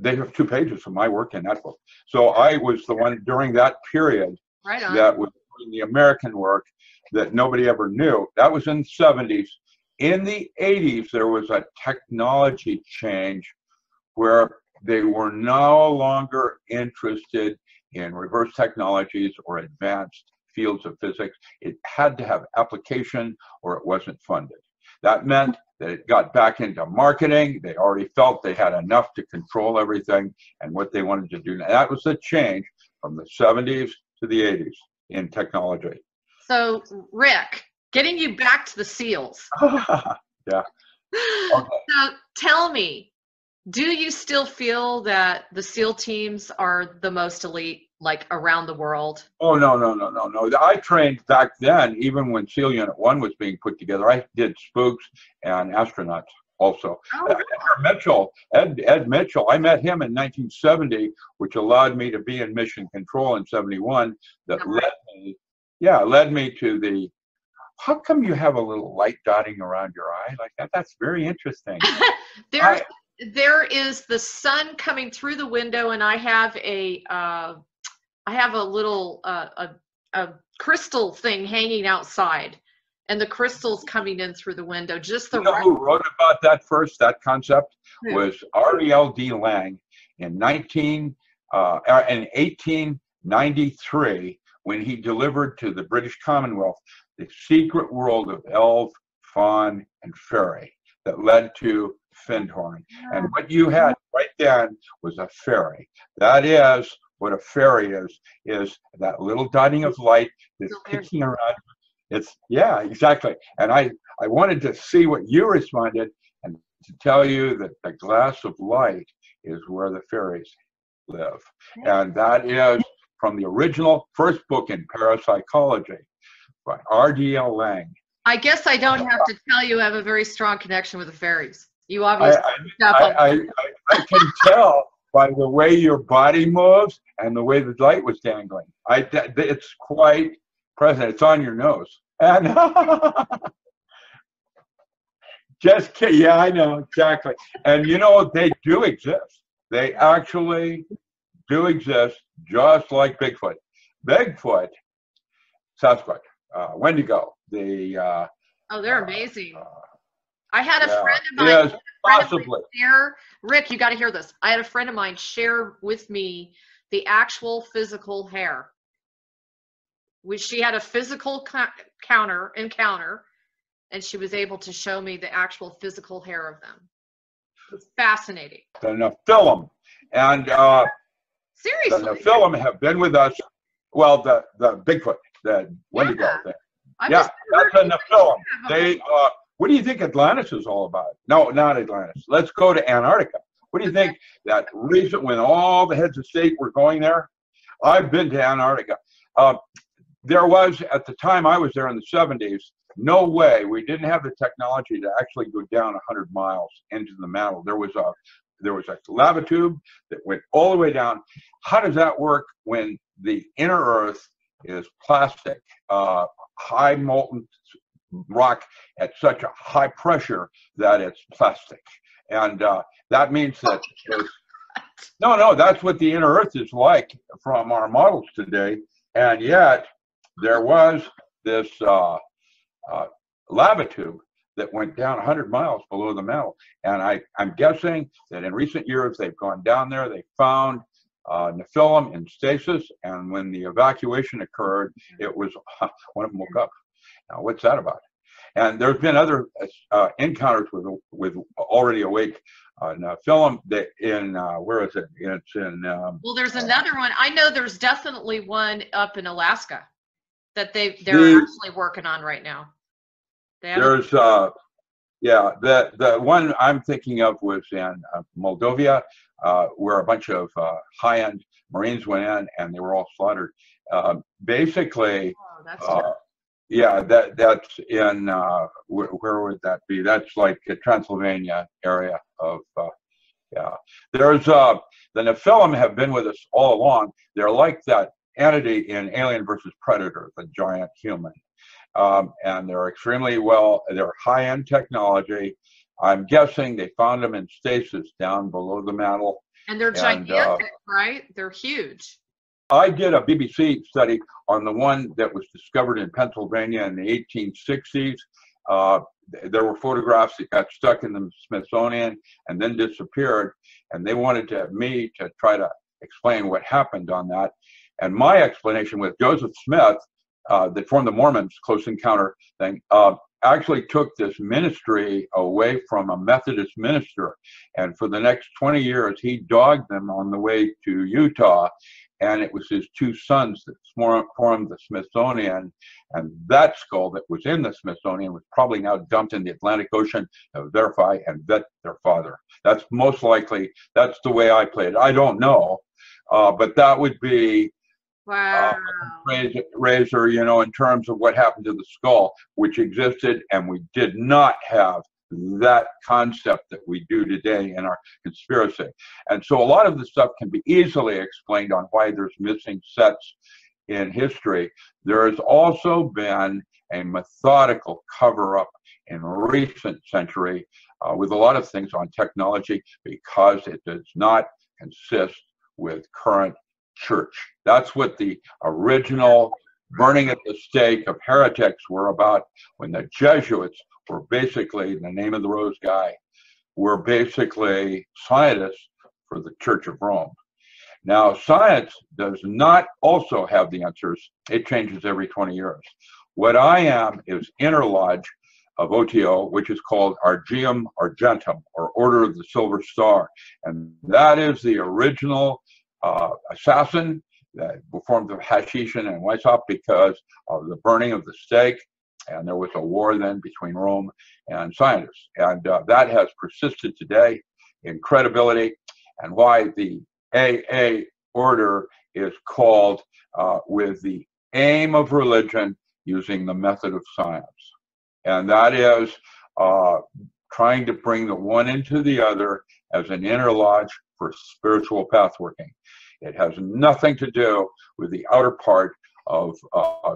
they have 2 pages of my work in that book. So I was the one during that period that was doing the American work that nobody ever knew. That was in the 70s. In the 80s, there was a technology change where they were no longer interested in reverse technologies or advanced fields of physics. It had to have application or it wasn't funded. That meant that it got back into marketing. They already felt they had enough to control everything and what they wanted to do. And that was the change from the 70s to the 80s in technology. So, Rick, getting you back to the SEALs. Yeah. Okay. So tell me, do you still feel that the SEAL teams are the most elite, like around the world? Oh, no. I trained back then, even when SEAL Unit 1 was being put together. I did spooks and astronauts also. Oh. Ed Mitchell, I met him in 1970, which allowed me to be in mission control in 71. That led me to the, how come you have a little light dotting around your eye like that? That's very interesting. There is the sun coming through the window, and I have a little a crystal thing hanging outside, and the crystal's coming in through the window. Just the who wrote about that first? That concept was R.E.L.D. Lang in 1893 when he delivered to the British Commonwealth the secret world of elf, faun, and fairy that led to Findhorn. Yeah. And what you had right then was a fairy. That is what a fairy is that little dotting of light that's kicking around. Yeah, exactly. And I wanted to see what you responded and to tell you that the glass of light is where the fairies live. And that is from the original first book in parapsychology by R.D.L. Lang. I guess I don't have to tell you I have a very strong connection with the fairies. You obviously I can tell by the way your body moves and the way the light was dangling. It's quite present. It's on your nose. And just kidding. Yeah, I know, exactly. And you know, they do exist. They actually do exist, just like Bigfoot. Bigfoot, Sasquatch, Wendigo, they're amazing. I had a friend of mine. Yes, possibly. Rick, you got to hear this. I had a friend of mine share with me the actual physical hair. She had a physical encounter, and she was able to show me the actual physical hair of them. It's fascinating. The Nephilim, and seriously, the Nephilim have been with us Well, the Bigfoot, the Wendigo thing. I've Yeah, just that's heard in the film. They, what do you think Atlantis is all about? No, not Atlantis. Let's go to Antarctica. What do you think that reason when all the heads of state were going there? I've been to Antarctica. There was, at the time I was there in the 70s, no way, we didn't have the technology to actually go down 100 miles into the mantle. There was a lava tube that went all the way down. How does that work when the inner earth is plastic, high molten rock at such a high pressure that it's plastic? And that means that no, that's what the inner earth is like from our models today. And yet there was this lava tube that went down 100 miles below the mantle. And I'm guessing that in recent years they've gone down there, they found Nephilim in stasis, and when the evacuation occurred, it was one of them woke up. Now, what's that about? And there's been other encounters with already awake Nephilim in where is it? It's in. Well, there's another one. I know there's definitely one up in Alaska that they're actually working on right now. There's the one I'm thinking of was in Moldova, where a bunch of high-end Marines went in and they were all slaughtered. Basically, yeah, that's in where would that be? That's like a Transylvania area of yeah. There's the Nephilim have been with us all along. They're like that entity in Alien versus Predator, the giant human. And they're extremely they're high-end technology. I'm guessing they found them in stasis down below the mantle. And they're gigantic, right? They're huge. I did a BBC study on the one that was discovered in Pennsylvania in the 1860s. There were photographs that got stuck in the Smithsonian and then disappeared. And they wanted me to try to explain what happened on that. And my explanation with Joseph Smith, that formed the Mormons Close Encounter thing, actually took this ministry away from a Methodist minister. And for the next 20 years, he dogged them on the way to Utah. And it was his two sons that formed the Smithsonian. And that skull that was in the Smithsonian was probably now dumped in the Atlantic Ocean to verify and vet their father. That's most likely, that's the way I played it. I don't know, but that would be wow. Razor, you know, in terms of what happened to the skull, which existed, and we did not have that concept that we do today in our conspiracy. And so a lot of the stuff can be easily explained on why there's missing sets in history. There has also been a methodical cover-up in recent century with a lot of things on technology because it does not consist with current church. That's what the original burning at the stake of heretics were about, when the Jesuits were basically, the name of the rose guy, were basically scientists for the Church of Rome. Now, science does not also have the answers. It changes every 20 years. What I am is Inner Lodge of OTO, which is called Argium Argentum, or Order of the Silver Star. And that is the original assassin that formed of Hashishin and Weishaupt because of the burning of the stake. And there was a war then between Rome and scientists. And that has persisted today in credibility, and why the AA order is called with the aim of religion using the method of science. And that is trying to bring the one into the other as an inner lodge for spiritual path working. It has nothing to do with the outer part of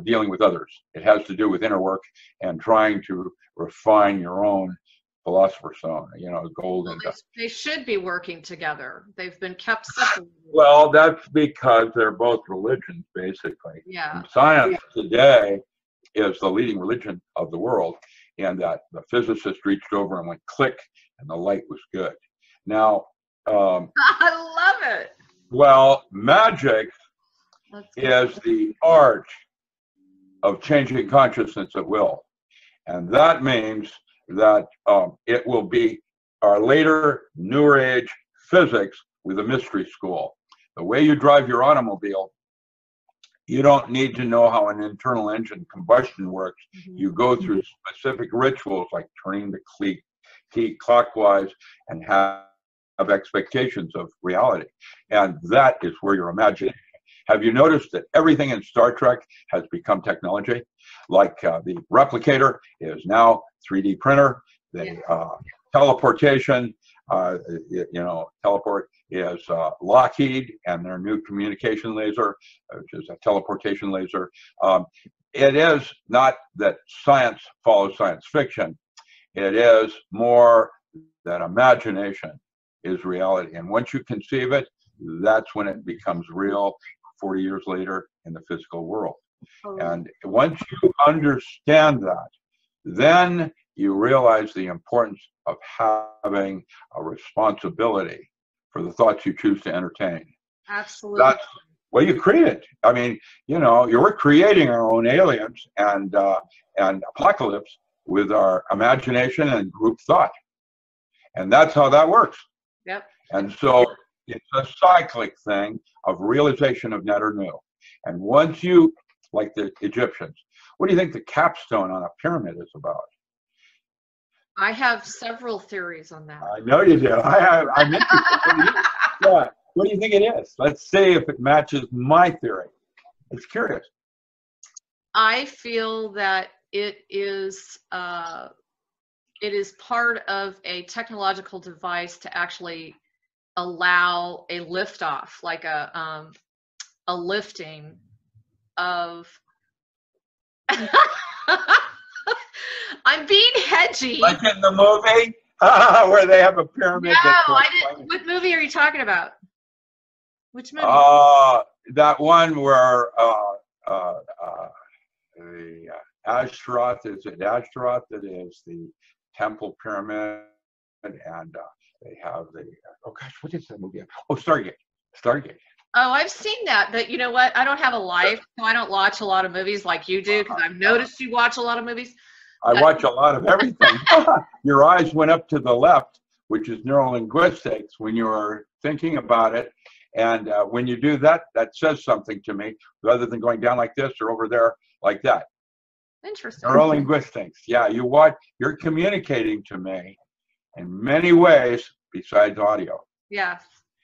dealing with others. It has to do with inner work and trying to refine your own philosopher's stone, you know, gold. Well, they should be working together. They've been kept separated. Well, that's because they're both religions, basically. Yeah. And science today is the leading religion of the world, and that the physicist reached over and went click, and the light was good. Now, I love it. Well, magic is the art of changing consciousness at will. And that means that it will be our later newer age physics with a mystery school. The way you drive your automobile You don't need to know how an internal engine combustion works. You go through specific rituals like turning the key clockwise and have expectations of reality. And that is where your imagination. Have you noticed that everything in Star Trek has become technology? Like the replicator is now 3D printer. The teleportation, teleport is Lockheed and their new communication laser, which is a teleportation laser. It is not that science follows science fiction. It is more that imagination is reality. And once you conceive it, that's when it becomes real 40 years later in the physical world. And once you understand that, then you realize the importance of having a responsibility for the thoughts you choose to entertain. Absolutely. That's what you created. I mean, you're creating our own aliens and apocalypse with our imagination and group thought. And that's how that works. Yep. And so it's a cyclic thing of realization of net or new. And once you, like the Egyptians, what do you think the capstone on a pyramid is about? I have several theories on that. I know you do. I'm interested. Yeah. What do you think it is? Let's see if it matches my theory. It's curious. I feel that it is part of a technological device to actually allow a liftoff, like a lifting of. I'm being hedgy. Like in the movie where they have a pyramid. No, I didn't. What movie are you talking about? Which movie? That one where the Ashtaroth, is it Ashtaroth that is the temple pyramid, and they have the, oh gosh, what is that movie? Oh, Stargate. Oh, I've seen that, but you know what? I don't have a life, so I don't watch a lot of movies like you do, because I've noticed you watch a lot of movies. I watch a lot of everything. Your eyes went up to the left, which is neurolinguistics, when you were thinking about it. And when you do that, that says something to me, rather than going down like this or over there like that. Interesting. Neurolinguistics. Yeah, you're communicating to me in many ways besides audio. Yes.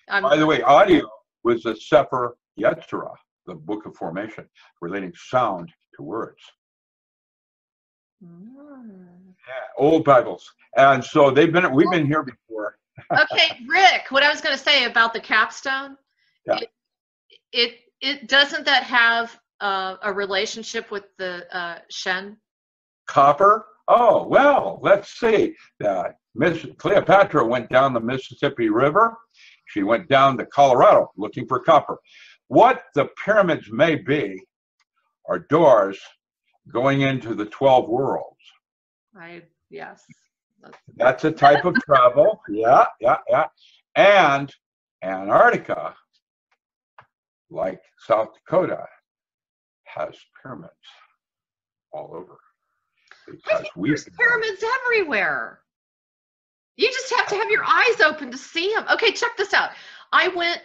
By the way, audio was the Sefer Yetzirah, the book of formation, relating sound to words. Yeah, old Bibles. And so we've been here before. Okay, Rick, what I was going to say about the capstone, yeah. it doesn't that have a relationship with the Shen? Copper? Oh, well, let's see. Miss Cleopatra went down the Mississippi River. She went down to Colorado looking for copper. What the pyramids may be are doors going into the 12 worlds. Yes. That's a type of travel. Yeah. And Antarctica, like South Dakota, has pyramids all over. I think there's pyramids everywhere. You just have to have your eyes open to see them. Okay, check this out. I'm not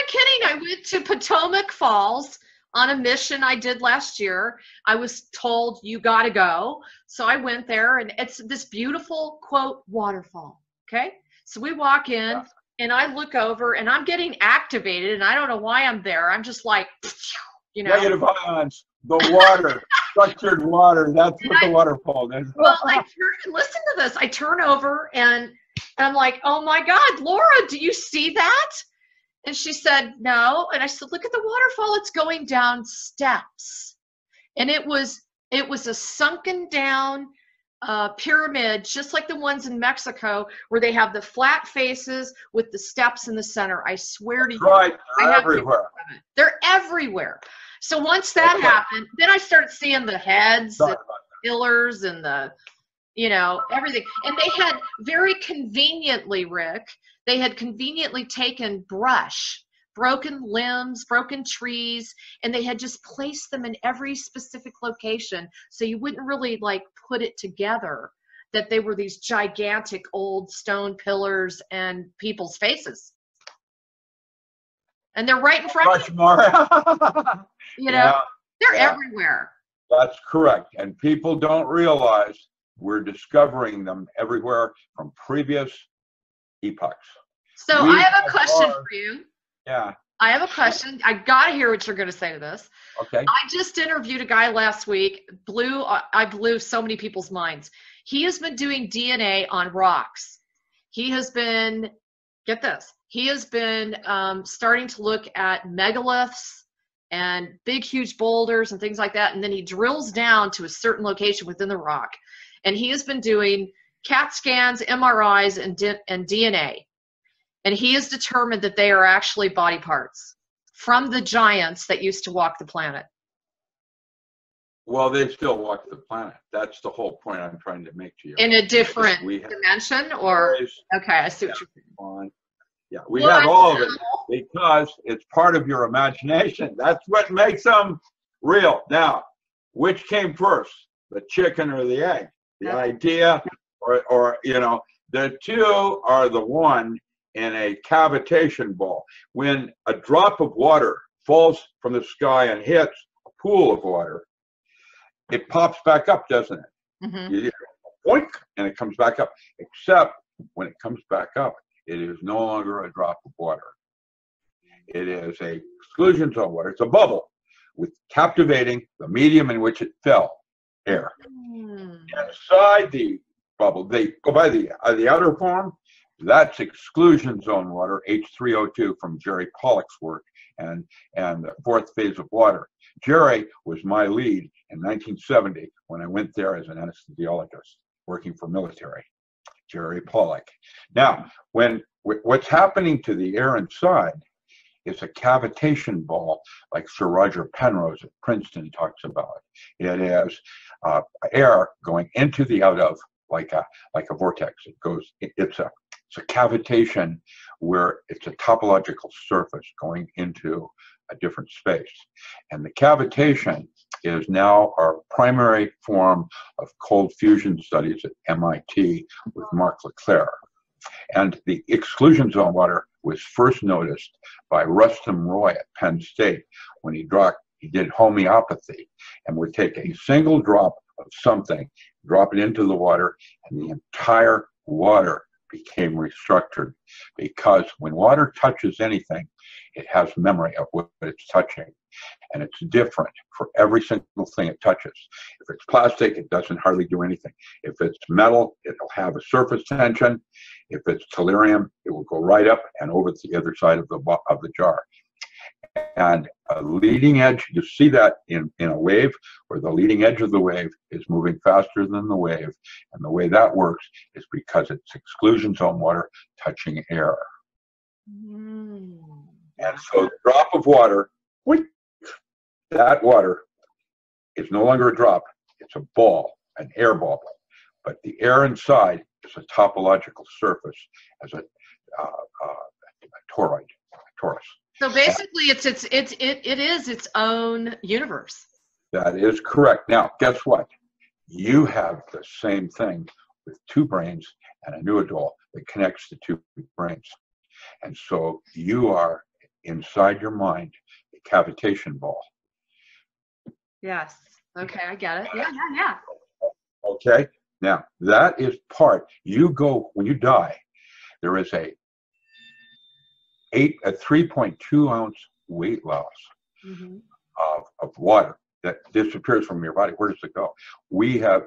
kidding. I went to Potomac Falls on a mission I did last year. I was told you got to go. So I went there, and it's this beautiful, quote, waterfall. Okay. So we walk in, and I look over, and I'm getting activated, and I don't know why I'm there. I'm just like, Negative ions, the water, structured water. That's what the waterfall is. Well, listen to this. I turn over, and I'm like, oh my God, Laura, do you see that? And she said, no. And I said, look at the waterfall. It's going down steps. And it was a sunken down pyramid, just like the ones in Mexico, where they have the flat faces with the steps in the center. I swear to you. Right. They're everywhere. They're everywhere. So once that happened, then I started seeing the heads and the pillars and the, everything. And they had very conveniently, Rick, they had conveniently taken brush, broken limbs, broken trees, and they had just placed them in every specific location. So you wouldn't really put it together that they were these gigantic old stone pillars and people's faces. And they're right in front of you. You know, Yeah, they're yeah. everywhere. That's correct. And people don't realize we're discovering them everywhere from previous epochs. So We I have a have question ours. for you. Yeah. I have a question. I got to hear what you're going to say to this. Okay. I just interviewed a guy last week. I blew so many people's minds. He has been doing DNA on rocks. He has been, get this, he has been starting to look at megaliths and big, huge boulders and things like that. And then he drills down to a certain location within the rock. And he has been doing CAT scans, MRIs, and DNA. And he has determined that they are actually body parts from the giants that used to walk the planet. Well, they still walk the planet. That's the whole point I'm trying to make to you. In a different dimension, or okay, I see what you're saying. Yeah, we have all of it because it's part of your imagination. That's what makes them real. Now, which came first, the chicken or the egg? The idea, or you know, the two are the one in a cavitation ball. When a drop of water falls from the sky and hits a pool of water, it pops back up, doesn't it? Mm-hmm. You hear a boink, and it comes back up. Except when it comes back up, it is no longer a drop of water. It is a exclusion zone water. It's a bubble with captivating the medium in which it fell, air. Inside the bubble, they go by the outer form. That's exclusion zone water, H3O2 from Jerry Pollack's work, and the fourth phase of water. Jerry was my lead in 1970 when I went there as an anesthesiologist working for military. Jerry Pollack. Now, what's happening to the air inside is a cavitation ball, like Sir Roger Penrose at Princeton talks about. It is air going into the out of like a vortex. It's a cavitation where it's a topological surface going into a different space. And the cavitation is now our primary form of cold fusion studies at MIT with Mark LeClaire. And the exclusion zone water was first noticed by Rustum Roy at Penn State when he did homeopathy and would take a single drop of something, drop it into the water, and the entire water became restructured, because when water touches anything, it has memory of what it's touching, and it's different for every single thing it touches. If it's plastic, it doesn't hardly do anything. If it's metal, it'll have a surface tension. If it's tellurium, it will go right up and over to the other side of the jar. And a leading edge, you see that in a wave, where the leading edge of the wave is moving faster than the wave. And the way that works is because it's exclusion zone water touching air. And so the drop of water, that water is no longer a drop, it's a ball, an air ball. But the air inside is a topological surface as a torus. So basically, it is its own universe. That is correct. Now, guess what? You have the same thing with two brains and a neurodol that connects the two brains. And so you are inside your mind, the cavitation ball. Yes. Okay, I get it. Yeah. Okay. Now, that is part. When you die, there is a 3.2 ounce weight loss of water that disappears from your body. Where does it go?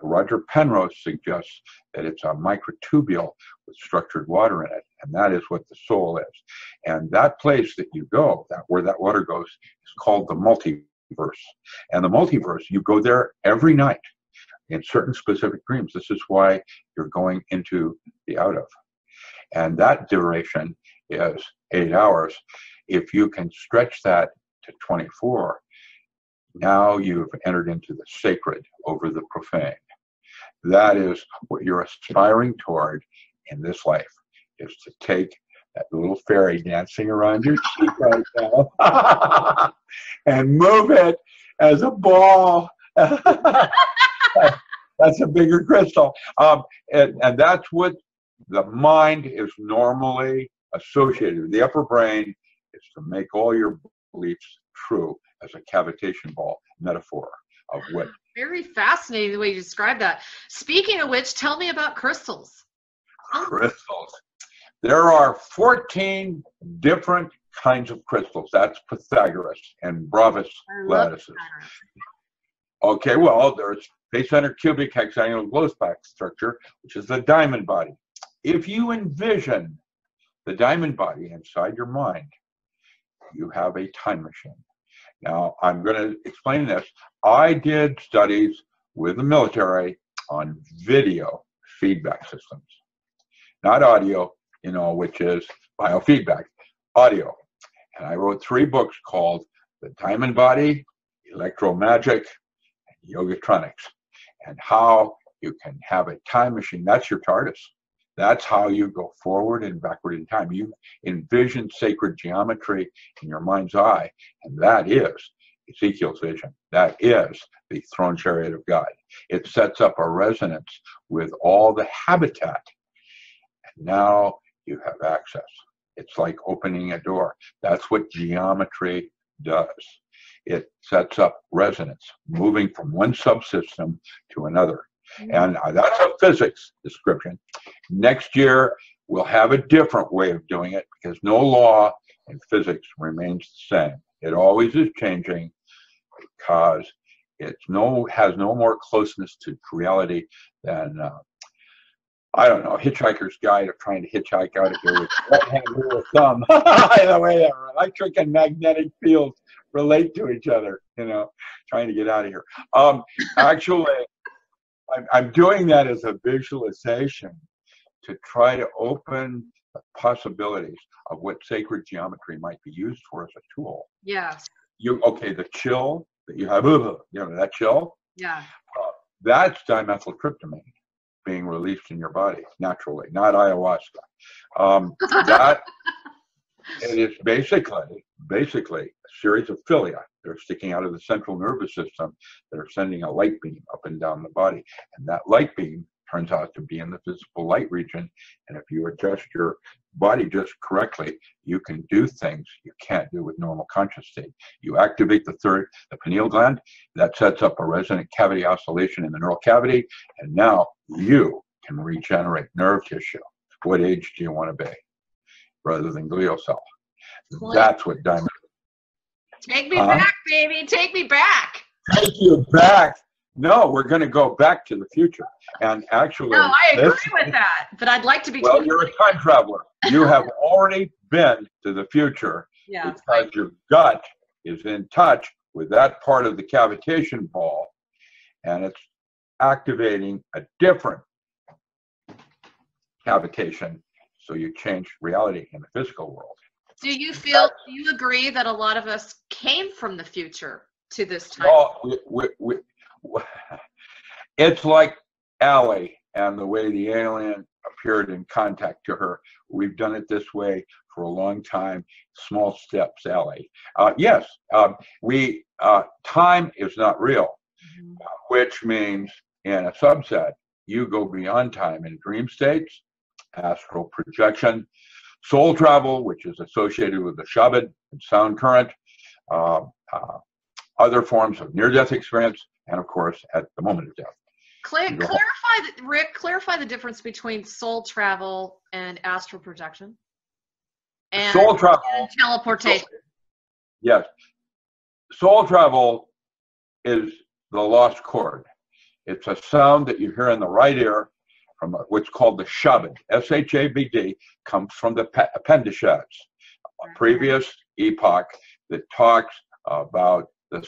Roger Penrose suggests that it's a microtubule with structured water in it, and that is what the soul is. And that place that you go, where that water goes, is called the multiverse. And the multiverse, you go there every night in certain specific dreams. This is why you're going into the out of. And that duration is 8 hours. If you can stretch that to 24, now you've entered into the sacred over the profane. That is what you're aspiring toward in this life, is to take that little fairy dancing around your cheek right now and move it as a ball. That's a bigger crystal. And that's what the mind is normally associated with. The upper brain is to make all your beliefs true as a cavitation ball metaphor of what. Very fascinating the way you describe that. Speaking of which, tell me about crystals. Crystals. There are 14 different kinds of crystals. That's Pythagoras and Bravus lattices. Okay, well, there's face-center cubic hexagonal glow spack structure, which is the diamond body. If you envision the diamond body inside your mind, you have a time machine. Now, I'm going to explain this. I did studies with the military on video feedback systems, not audio, you know, which is biofeedback, audio. And I wrote 3 books called The Diamond Body, Electromagic, and Yogatronics, and how you can have a time machine. That's your TARDIS. That's how you go forward and backward in time. You envision sacred geometry in your mind's eye, and that is Ezekiel's vision. That is the throne chariot of God. It sets up a resonance with all the habitat. And now you have access. It's like opening a door. That's what geometry does. It sets up resonance, moving from one subsystem to another. And that's a physics description. Next year, we'll have a different way of doing it because no law in physics remains the same. It always is changing because it has no more closeness to reality than, I don't know, Hitchhiker's Guide of trying to hitchhike out of here with right hand rule of thumb. The way that electric and magnetic fields relate to each other, you know, trying to get out of here. Actually, I'm doing that as a visualization to try to open the possibilities of what sacred geometry might be used for as a tool. Yeah. Okay, the chill that you have, you know, that chill. Yeah. That's dimethyltryptamine being released in your body naturally, not ayahuasca. That it is basically a series of cilia that are sticking out of the central nervous system that are sending a light beam up and down the body. And that light beam turns out to be in the visible light region. And if you adjust your body just correctly, you can do things you can't do with normal conscious state. You activate the pineal gland, that sets up a resonant cavity oscillation in the neural cavity, and now you can regenerate nerve tissue. What age do you want to be? Rather than glial cell. That's what diamond. Take me back, baby. Take me back. Take you back. No, we're going to go back to the future. And actually, no, I agree with that. But I'd like to be. Well, you're a time traveler. You have already been to the future because your gut is in touch with that part of the cavitation ball, and it's activating a different cavitation. So you change reality in the physical world. Do you agree that a lot of us came from the future to this time? Well, it's like Allie and the way the alien appeared in contact to her. We've done it this way for a long time. Small steps, Allie. Yes, time is not real, which means in a subset, you go beyond time in dream states, astral projection, soul travel, which is associated with the Shabbat and sound current, other forms of near-death experience, and of course, at the moment of death. Clarify the difference between soul travel and astral projection. And soul travel and teleportation. Yes. Soul travel is the lost chord. It's a sound that you hear in the right ear from what's called the Shabad. S-H-A-B-D comes from the Upanishads, a previous epoch that talks about the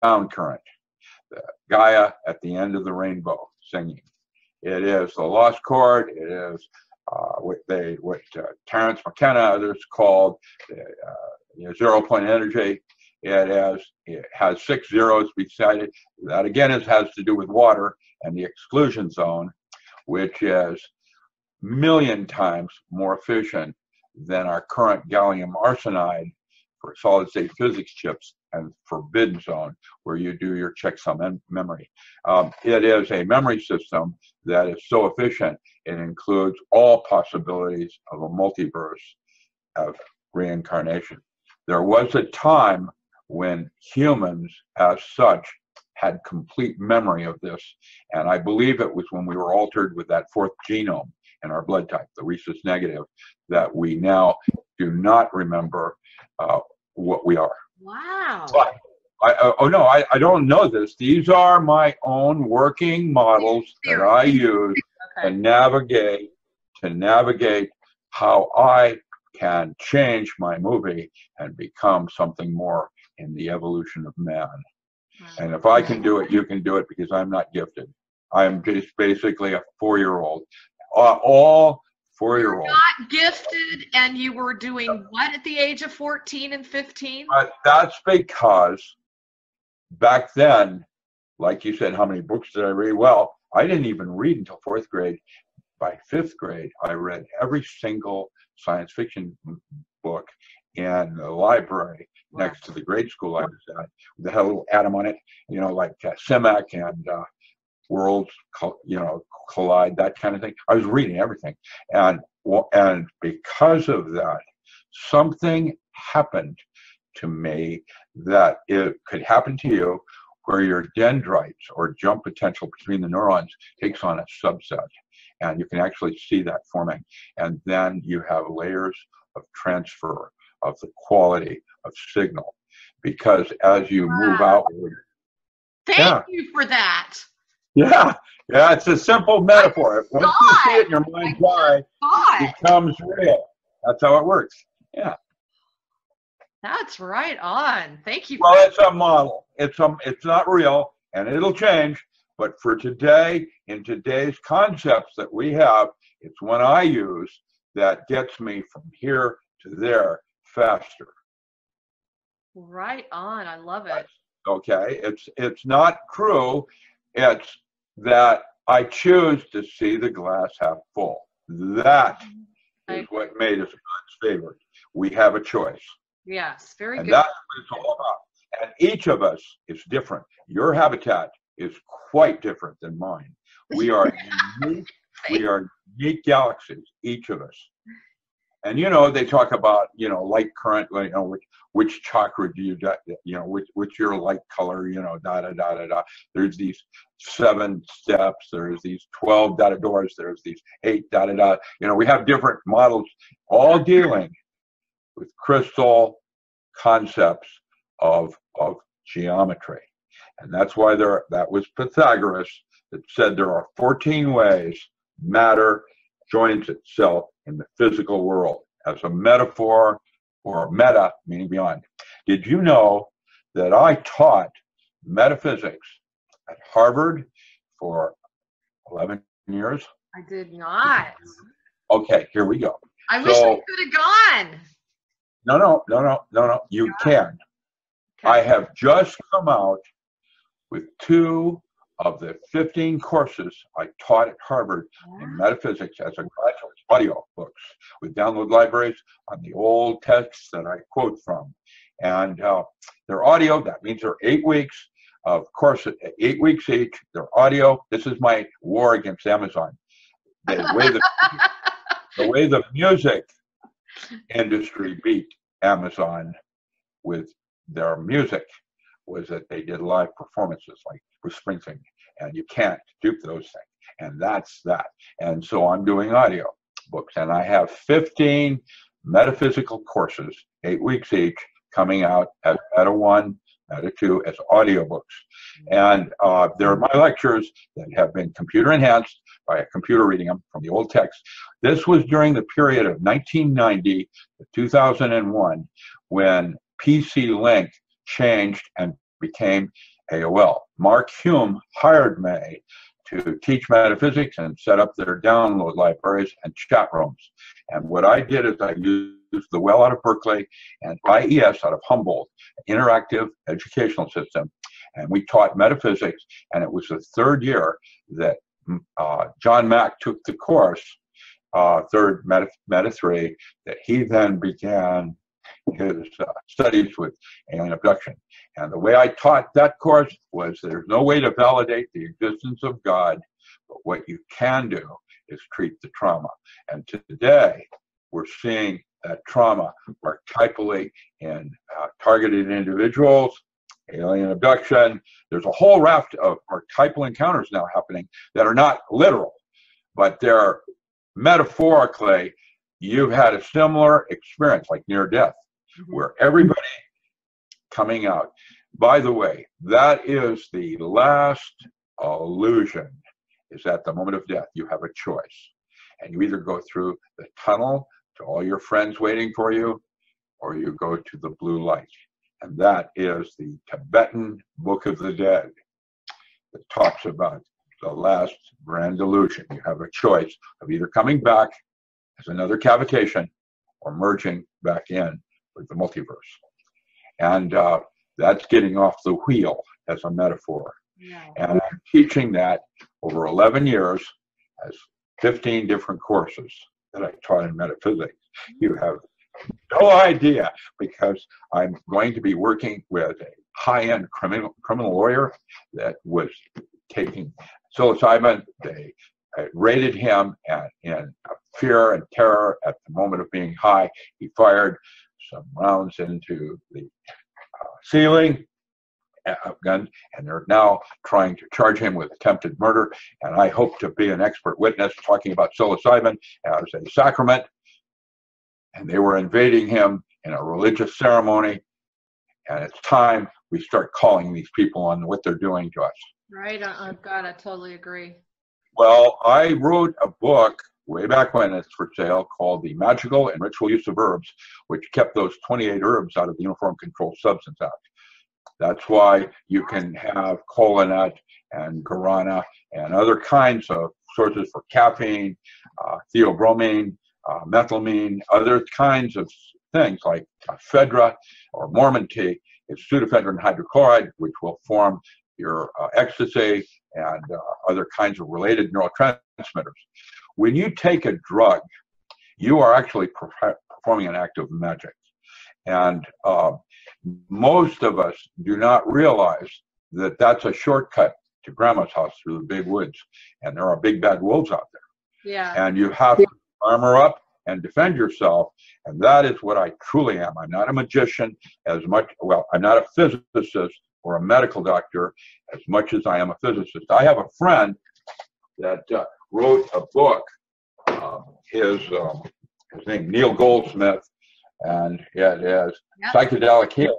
sound current, the Gaia at the end of the rainbow singing. It is the lost chord. It is what Terence McKenna others called 0-point energy. It has 6 zeros beside it. That again has to do with water and the exclusion zone, which is a million times more efficient than our current gallium arsenide for solid state physics chips and forbidden zone, where you do your checksum memory. It is a memory system that is so efficient, it includes all possibilities of a multiverse of reincarnation. there was a time when humans as such had complete memory of this. And I believe it was when we were altered with that fourth genome in our blood type, the rhesus negative, that we now do not remember what we are. Wow. But I don't know this. These are my own working models that I use to navigate how I can change my movie and become something more in the evolution of man. And if I can do it, you can do it, because I'm not gifted. I'm just basically a 4-year-old. All 4-year-olds. Not gifted, and you were doing what at the age of 14 and 15? That's because back then, like you said, how many books did I read? Well, I didn't even read until 4th grade. By 5th grade, I read every single science fiction book in the library next to the grade school I was at. That had a little atom on it, like Simic and Worlds, Collide, that kind of thing. I was reading everything, and because of that, something happened to me that it could happen to you, where your dendrites or jump potential between the neurons takes on a subset, and you can actually see that forming, and then you have layers of transfer of the quality of signal, because as you move outward. Thank you for that. Yeah, it's a simple metaphor. Once you see it in your mind's eye, it becomes real. That's how it works. Yeah. That's right on. Thank you. Well, it's a model. It's not real, and it'll change. But for today, in today's concepts that we have, it's one I use that gets me from here to there faster. Right on. I love it. Okay. It's not true. It's that I choose to see the glass half full. That is what made us God's favorite. We have a choice. Yes, very good. And that's what it's all about. And each of us is different. Your habitat is quite different than mine. We are unique. We are unique galaxies, each of us. And they talk about light current, which chakra do you which your light color, da da da da da. There's these 7 steps. There's these 12 data doors. There's these 8 da da da. We have different models, all dealing with crystal concepts of geometry. And that's why that was Pythagoras that said there are 14 ways matter joins itself in the physical world, as a metaphor, or meta, meaning beyond. Did you know that I taught metaphysics at Harvard for 11 years? I did not. Okay, here we go. I wish I could have gone. No. You can. Okay. I have just come out with 2 of the 15 courses I taught at Harvard in metaphysics as a graduate, audio books with download libraries on the old texts that I quote from. And they're audio. That means they're 8 weeks of course, 8 weeks each. They're audio. This is my war against Amazon. The way the music industry beat Amazon with their music was that they did live performances like Bruce Springsteen, and you can't dupe those things. And that's that. And so I'm doing audio books, and I have 15 metaphysical courses, 8 weeks each, coming out as Meta 1, Meta 2 as audiobooks. And they're my lectures that have been computer enhanced by a computer reading them from the old text. This was during the period of 1990 to 2001 when PC Link changed and became AOL. Mark Hume hired me to teach metaphysics and set up their download libraries and chat rooms. And what I did is I used the WELL out of Berkeley and IES out of Humboldt, interactive educational system. And we taught metaphysics, and it was the 3rd year that John Mack took the course, 3rd Meta 3, that he then began his studies with alien abduction. And the way I taught that course was there's no way to validate the existence of God, but what you can do is treat the trauma. And today, we're seeing that trauma archetypally in targeted individuals, alien abduction. There's a whole raft of archetypal encounters now happening that are not literal, but they're metaphorically, you've had a similar experience like near death, where everybody coming out. By the way, that is the last illusion, is at the moment of death, you have a choice. And you either go through the tunnel to all your friends waiting for you, or you go to the blue light. And that is the Tibetan Book of the Dead that talks about the last grand illusion. You have a choice of either coming back as another cavitation or merging back in with the multiverse. And that's getting off the wheel as a metaphor. Yeah. And I'm teaching that over 11 years as 15 different courses that I taught in metaphysics. You have no idea, because I'm going to be working with a high-end criminal lawyer that was taking psilocybin. They raided him in fear and terror at the moment of being high. He fired some rounds into the ceiling gun, and they're now trying to charge him with attempted murder. And I hope to be an expert witness talking about psilocybin as a sacrament. And they were invading him in a religious ceremony, and it's time we start calling these people on what they're doing to us. Right. God, I totally agree. Well, I wrote a book way back when, it's for sale, called The Magical and Ritual Use of Herbs, which kept those 28 herbs out of the Uniform Controlled Substance Act. That's why you can have kola nut and guarana and other kinds of sources for caffeine, theobromine, methylamine, other kinds of things like ephedra or Mormon tea. It's pseudoephedrine hydrochloride, which will form your ecstasy and other kinds of related neurotransmitters. When you take a drug, you are actually performing an act of magic. And most of us do not realize that that's a shortcut to grandma's house through the big woods. And there are big bad wolves out there. Yeah. And you have to armor up and defend yourself. And that is what I truly am. I'm not a magician as much, well, I'm not a physicist or a medical doctor as much as I am a physicist. I have a friend that wrote a book, his name, Neil Goldsmith, and it is Psychedelic Healing.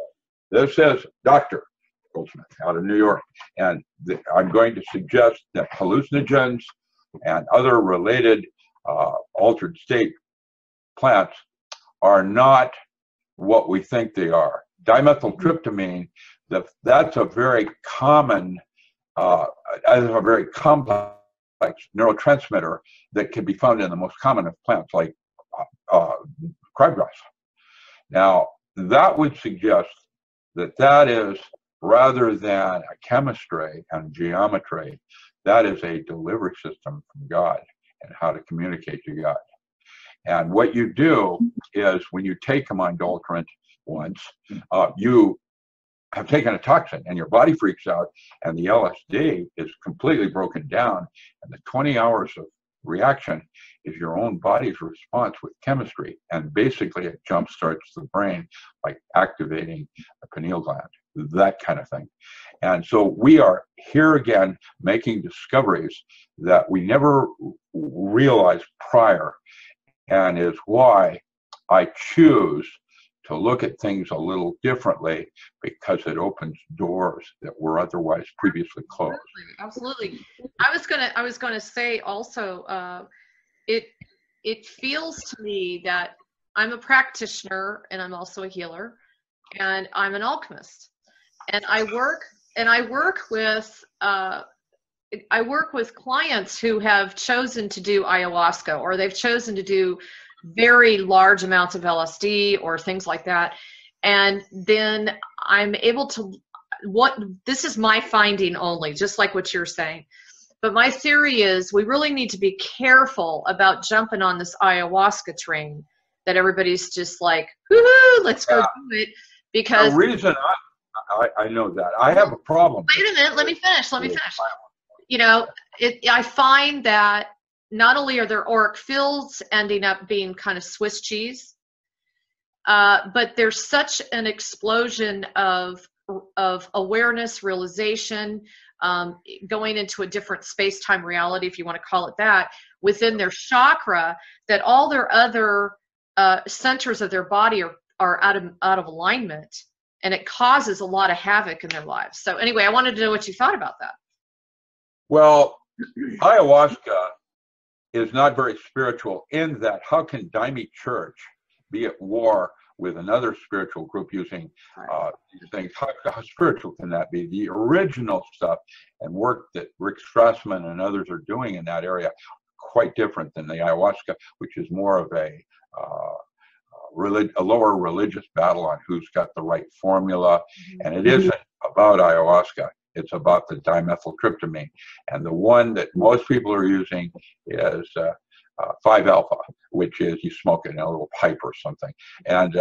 This is Dr. Goldsmith out of New York. And I'm going to suggest that hallucinogens and other related altered state plants are not what we think they are. Dimethyltryptamine, that's a very common, a very complex neurotransmitter that can be found in the most common of plants like crabgrass. Now, that would suggest that that is, rather than a chemistry and geometry, that is a delivery system from God and how to communicate to God. And what you do is when you take a mind alterant once, you have taken a toxin and your body freaks out and the LSD is completely broken down, and the 20 hours of reaction is your own body's response with chemistry, and basically it jump starts the brain like activating the pineal gland, that kind of thing. And so we are here again making discoveries that we never realized prior, and is why I choose to look at things a little differently, because it opens doors that were otherwise previously closed. Absolutely. I was gonna say also, it feels to me that I'm a practitioner and I'm also a healer, and I'm an alchemist, and I work with clients who have chosen to do ayahuasca, or they've chosen to do very large amounts of LSD or things like that. And then I'm able to, this is my finding only, just like what you're saying. But my theory is we really need to be careful about jumping on this ayahuasca train that everybody's just like, whoo, let's go do it. Because the reason I know that, I have a problem. Wait a minute, let me finish. You know, I find that not only are there auric fields ending up being kind of Swiss cheese, but there's such an explosion of awareness, realization, going into a different space-time reality, if you want to call it that, within their chakra, that all their other centers of their body are out of alignment, and it causes a lot of havoc in their lives. So anyway, I wanted to know what you thought about that. Well, ayahuasca is not very spiritual in that how can Daime Church be at war with another spiritual group using these things? How spiritual can that be? The original stuff and work that Rick Strassman and others are doing in that area, quite different than the ayahuasca, which is more of a lower religious battle on who's got the right formula. And it isn't about ayahuasca. It's about the dimethyltryptamine. And the one that most people are using is 5-alpha, which is you smoke it in a little pipe or something. And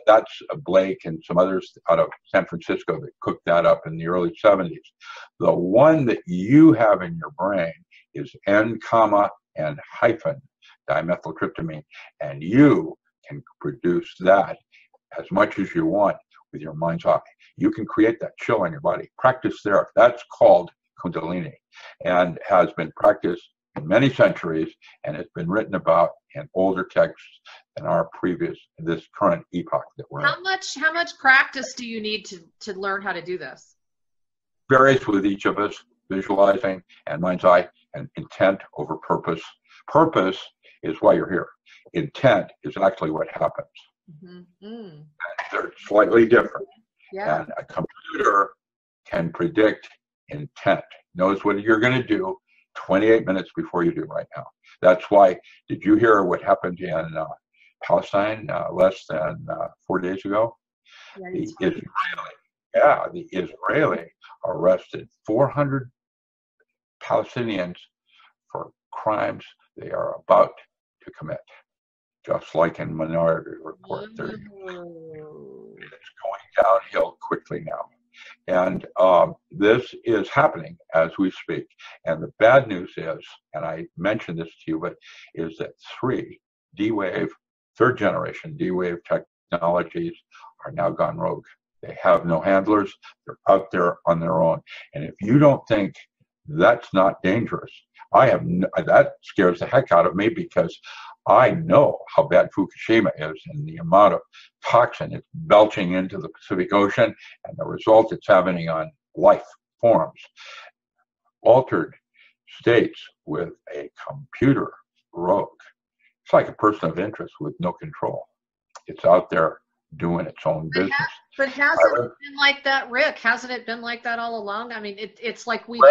that's Blake and some others out of San Francisco that cooked that up in the early 70s. The one that you have in your brain is N, and hyphen dimethyltryptamine. And you can produce that as much as you want with your mind's eye. You can create that chill in your body. Practice there. That's called Kundalini and has been practiced in many centuries and has been written about in older texts than our this current epoch that we're in. How much practice do you need to learn how to do this? Varies with each of us, visualizing and mind's eye and intent over purpose. Purpose is why you're here. Intent is actually what happens. And they're slightly different. Yeah. And a computer can predict intent, knows what you're going to do 28 minutes before you do right now. That's why, did you hear what happened in Palestine less than 4 days ago? Yeah, the Israeli arrested 400 Palestinians for crimes they are about to commit. Just like in Minority Report, it's going downhill quickly now. And this is happening as we speak. And the bad news is, and I mentioned this to you, but is that 3 D-Wave, third generation D-Wave technologies are now gone rogue. They have no handlers. They're out there on their own. And if you don't think that's not dangerous, that scares the heck out of me, because I know how bad Fukushima is and the amount of toxin it's belching into the Pacific Ocean and the result it's having on life forms. Altered states with a computer rogue. It's like a person of interest with no control. It's out there doing its own business. But hasn't it been like that, Rick? Hasn't it been like that all along? I mean, it's like we've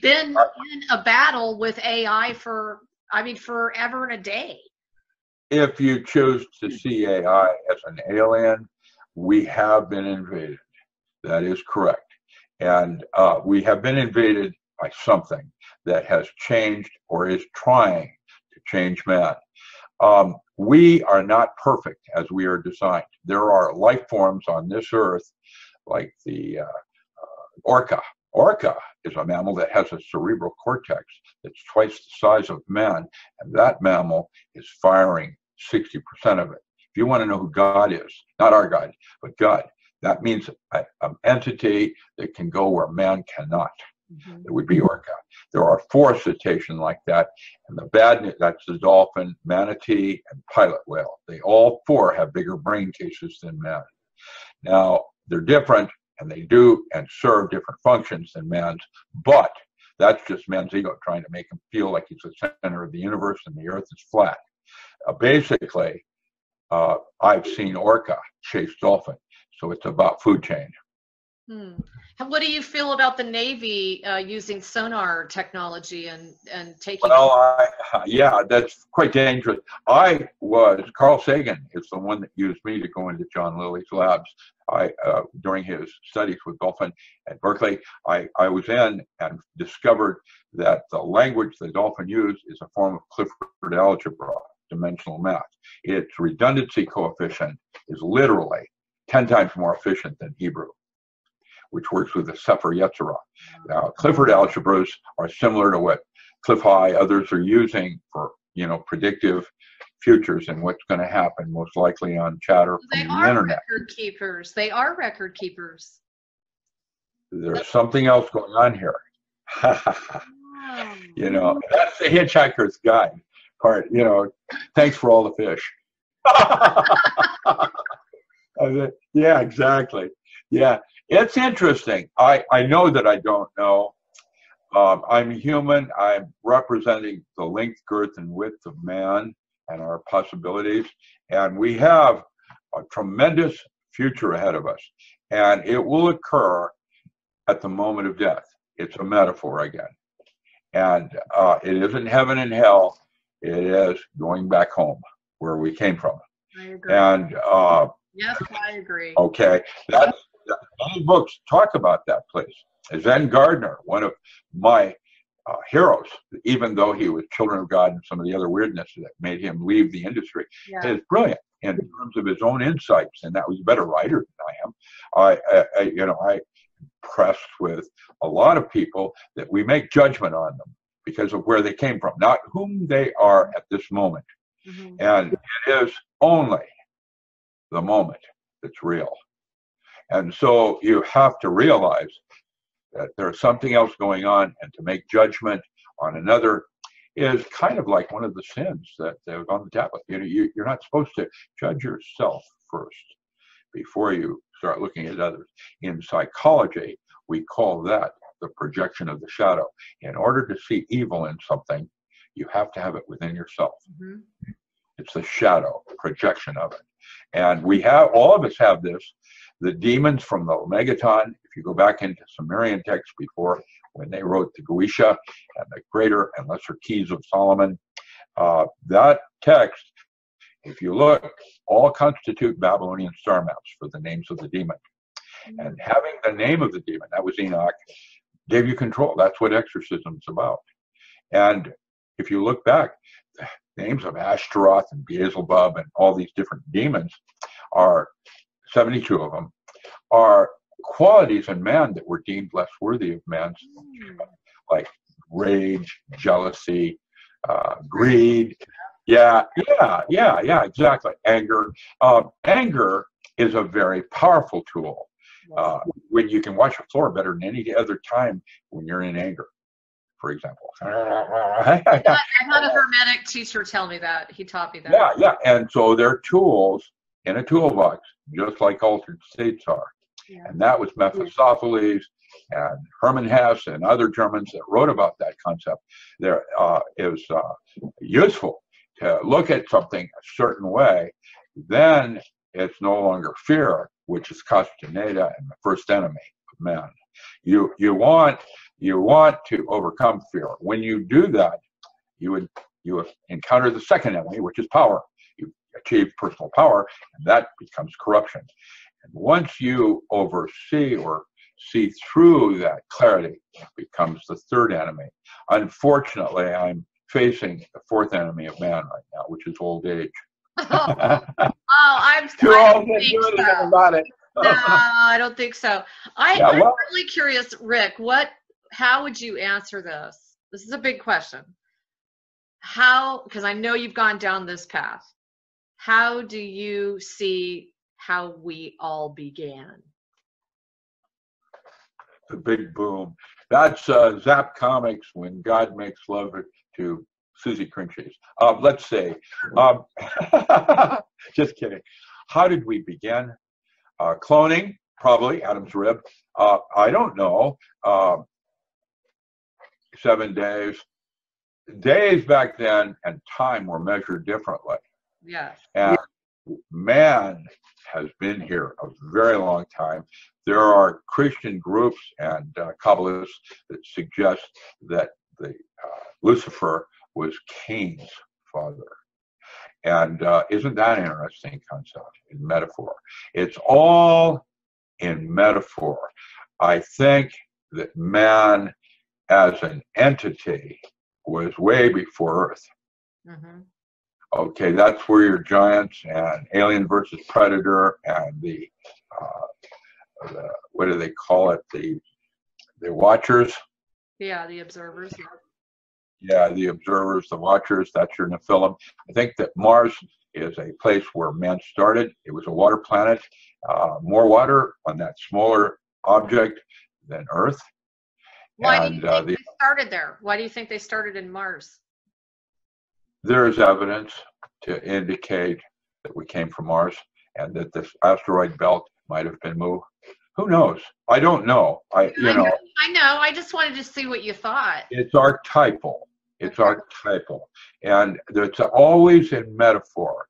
been in a battle with AI for forever and a day. If you choose to see AI as an alien, we have been invaded. That is correct. And we have been invaded by something that has changed or is trying to change man. We are not perfect as we are designed. There are life forms on this earth like the orca. Orca is a mammal that has a cerebral cortex that's twice the size of man, and that mammal is firing 60% of it. If you want to know who God is, not our God, but God, that means an entity that can go where man cannot. It would be orca. There are 4 cetaceans like that, and the bad news, that's the dolphin, manatee, and pilot whale. They all 4 have bigger brain cases than man. Now, they're different, and they do and serve different functions than man's, but that's just man's ego trying to make him feel like he's the center of the universe and the earth is flat. Basically, I've seen orca chase dolphin, so it's about food chain. What do you feel about the Navy using sonar technology and taking? Well, yeah, that's quite dangerous. Carl Sagan is the one that used me to go into John Lilly's labs. During his studies with dolphin at Berkeley, I was in and discovered that the language the dolphin used is a form of Clifford algebra, dimensional math. Its redundancy coefficient is literally 10 times more efficient than Hebrew, which works with the Sefer Yetzirah. Now, Clifford algebras are similar to what Cliff High, others are using for, predictive futures and what's going to happen, most likely on chatter They from the are internet. record keepers. They are record keepers. There's something else going on here. Oh. You know, that's the Hitchhiker's Guide part. You know, thanks for all the fish. Yeah, exactly. Yeah, it's interesting. I know that I don't know. I'm human. I'm representing the length, girth, and width of man and our possibilities. And we have a tremendous future ahead of us. And it will occur at the moment of death. It's a metaphor again. And it isn't heaven and hell. It is going back home where we came from. I agree. And yes, I agree. okay, many books talk about that place. Zen Gardner, one of my heroes, even though he was Children of God and some of the other weirdness that made him leave the industry, is brilliant in terms of his own insights, and that was a better writer than I am. I impressed with a lot of people that we make judgment on them because of where they came from, not whom they are at this moment. Mm-hmm. And it is only the moment that's real. And so you have to realize that there's something else going on, and to make judgment on another is kind of like one of the sins that was on the tablet. You're not supposed to judge yourself first before you start looking at others. In psychology, we call that the projection of the shadow. In order to see evil in something, you have to have it within yourself. Mm-hmm. It's the shadow projection of it. And all of us have this. The demons from the Megaton, if you go back into Sumerian texts before, when they wrote the Goetia and the Greater and Lesser Keys of Solomon, that text, if you look, all constitute Babylonian star maps for the names of the demon. And having the name of the demon, that was Enoch, gave you control. That's what exorcism's about. And if you look back, the names of Ashtaroth and Beelzebub and all these different demons are 72 of them, are qualities in man that were deemed less worthy of man's, like rage, jealousy, greed. Yeah, exactly. Anger. Anger is a very powerful tool. When you can wash the floor better than any other time when you're in anger, for example. I had a Hermetic teacher tell me that. He taught me that. Yeah. And so they're tools in a toolbox, just like altered states are. Yeah. And that was Mephistopheles and Hermann Hesse and other Germans that wrote about that concept. It was useful to look at something a certain way. Then it's no longer fear, which is Castaneda and the first enemy of man. You want to overcome fear. When you do that, you encounter the second enemy, which is power. You achieve personal power, and that becomes corruption. And once you oversee or see through that clarity, it becomes the third enemy. Unfortunately, I'm facing the fourth enemy of man right now, which is old age. I'm too old to do anything about it. No, I don't think so. I'm really curious, Rick. How would you answer this? This is a big question. Because I know you've gone down this path. How do you see how we all began? The big boom. That's Zap Comics, when God makes love to Susie Crinches. Let's say, just kidding. How did we begin? Cloning, probably, Adam's rib. I don't know. 7 days. Days back then and time were measured differently. Yes. And man has been here a very long time. There are Christian groups and Kabbalists that suggest that the Lucifer was Cain's father. And isn't that an interesting concept in metaphor? It's all in metaphor. I think that man as an entity was way before Earth. Mm-hmm. Okay, that's where your giants and Alien versus Predator and the what do they call it? The Watchers. Yeah, the observers. Yeah, the observers, the watchers, that's your Nephilim. I think that Mars is a place where man started. It was a water planet, more water on that smaller object than Earth. Why do you think they started there? Why do you think they started in Mars? There is evidence to indicate that we came from Mars and that this asteroid belt might have been moved. Who knows? I don't know. I know. I just wanted to see what you thought. It's archetypal. It's archetypal, and it's always in metaphor.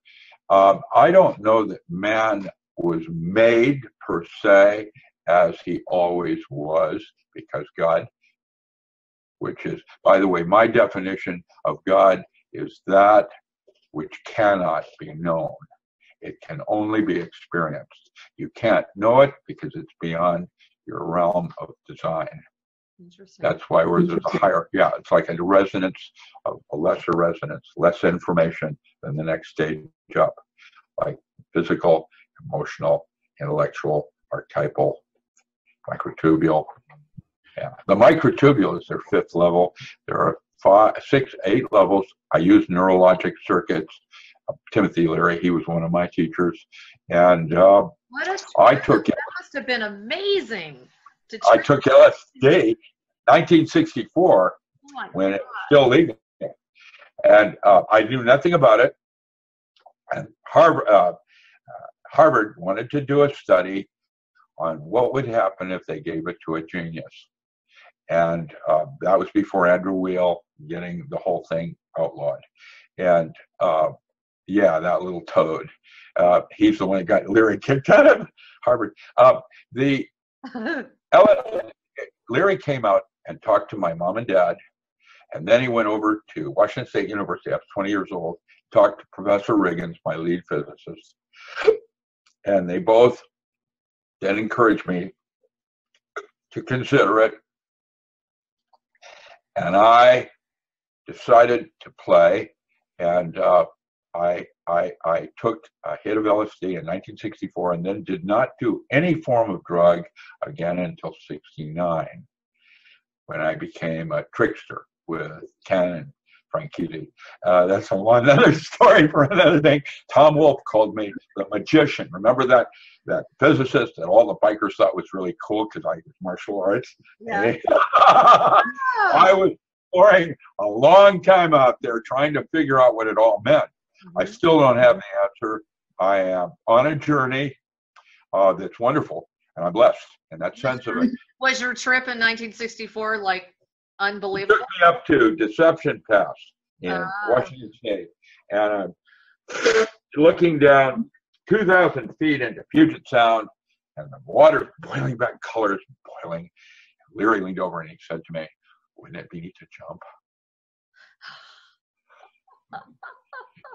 I don't know that man was made per se as he always was, because God, which is, by the way, my definition of God is that which cannot be known. It can only be experienced. You can't know it because it's beyond your realm of design. Interesting. That's why there's a higher, it's like a resonance of a lesser resonance, less information than the next stage up, like physical, emotional, intellectual, archetypal, microtubule. Yeah, the microtubule is their 5th level. There are 5, 6, 8 levels. I use neurologic circuits. Timothy Leary, he was one of my teachers, and I took it. That must have been amazing. I took LSD 1964 when it was still legal, and I knew nothing about it. And Harvard wanted to do a study on what would happen if they gave it to a genius, and that was before Andrew Weil getting the whole thing outlawed, and that little toad. He's the one that got Leary kicked out of Harvard. Leary came out and talked to my mom and dad, and then he went over to Washington State University. I was 20 years old, talked to Professor Riggins, my lead physicist, and they both then encouraged me to consider it. And I decided to play, and I took a hit of LSD in 1964 and then did not do any form of drug again until 69, when I became a trickster with Ken and Franchitti. That's another story for another thing. Tom Wolfe called me the magician. Remember that physicist that all the bikers thought was really cool because I was martial arts? Yeah. I was exploring a long time out there trying to figure out what it all meant. I still don't have the answer. I am on a journey that's wonderful, and I'm blessed in that sense of it. Was your trip in 1964 like unbelievable? It took me up to Deception Pass in Washington State, and I'm looking down 2,000 feet into Puget Sound, and the water boiling back, colors boiling. Leary leaned over and he said to me, "Wouldn't it be neat to jump?"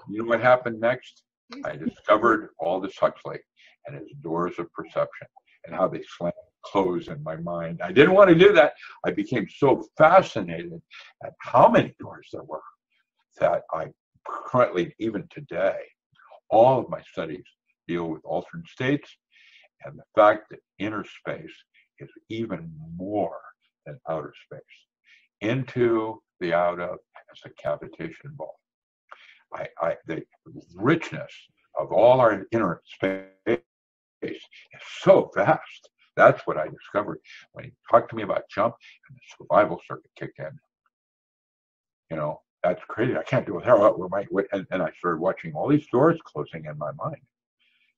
You know what happened next? I discovered Aldous Huxley and his doors of perception and how they slammed close in my mind. I didn't want to do that. I became so fascinated at how many doors there were that I currently, even today, all of my studies deal with alternate states and the fact that inner space is even more than outer space. Into the out of as a cavitation ball. The richness of all our inner space is so vast. That's what I discovered when he talked to me about jump and the survival circuit kicked in. You know, that's crazy. I can't do it. And I started watching all these doors closing in my mind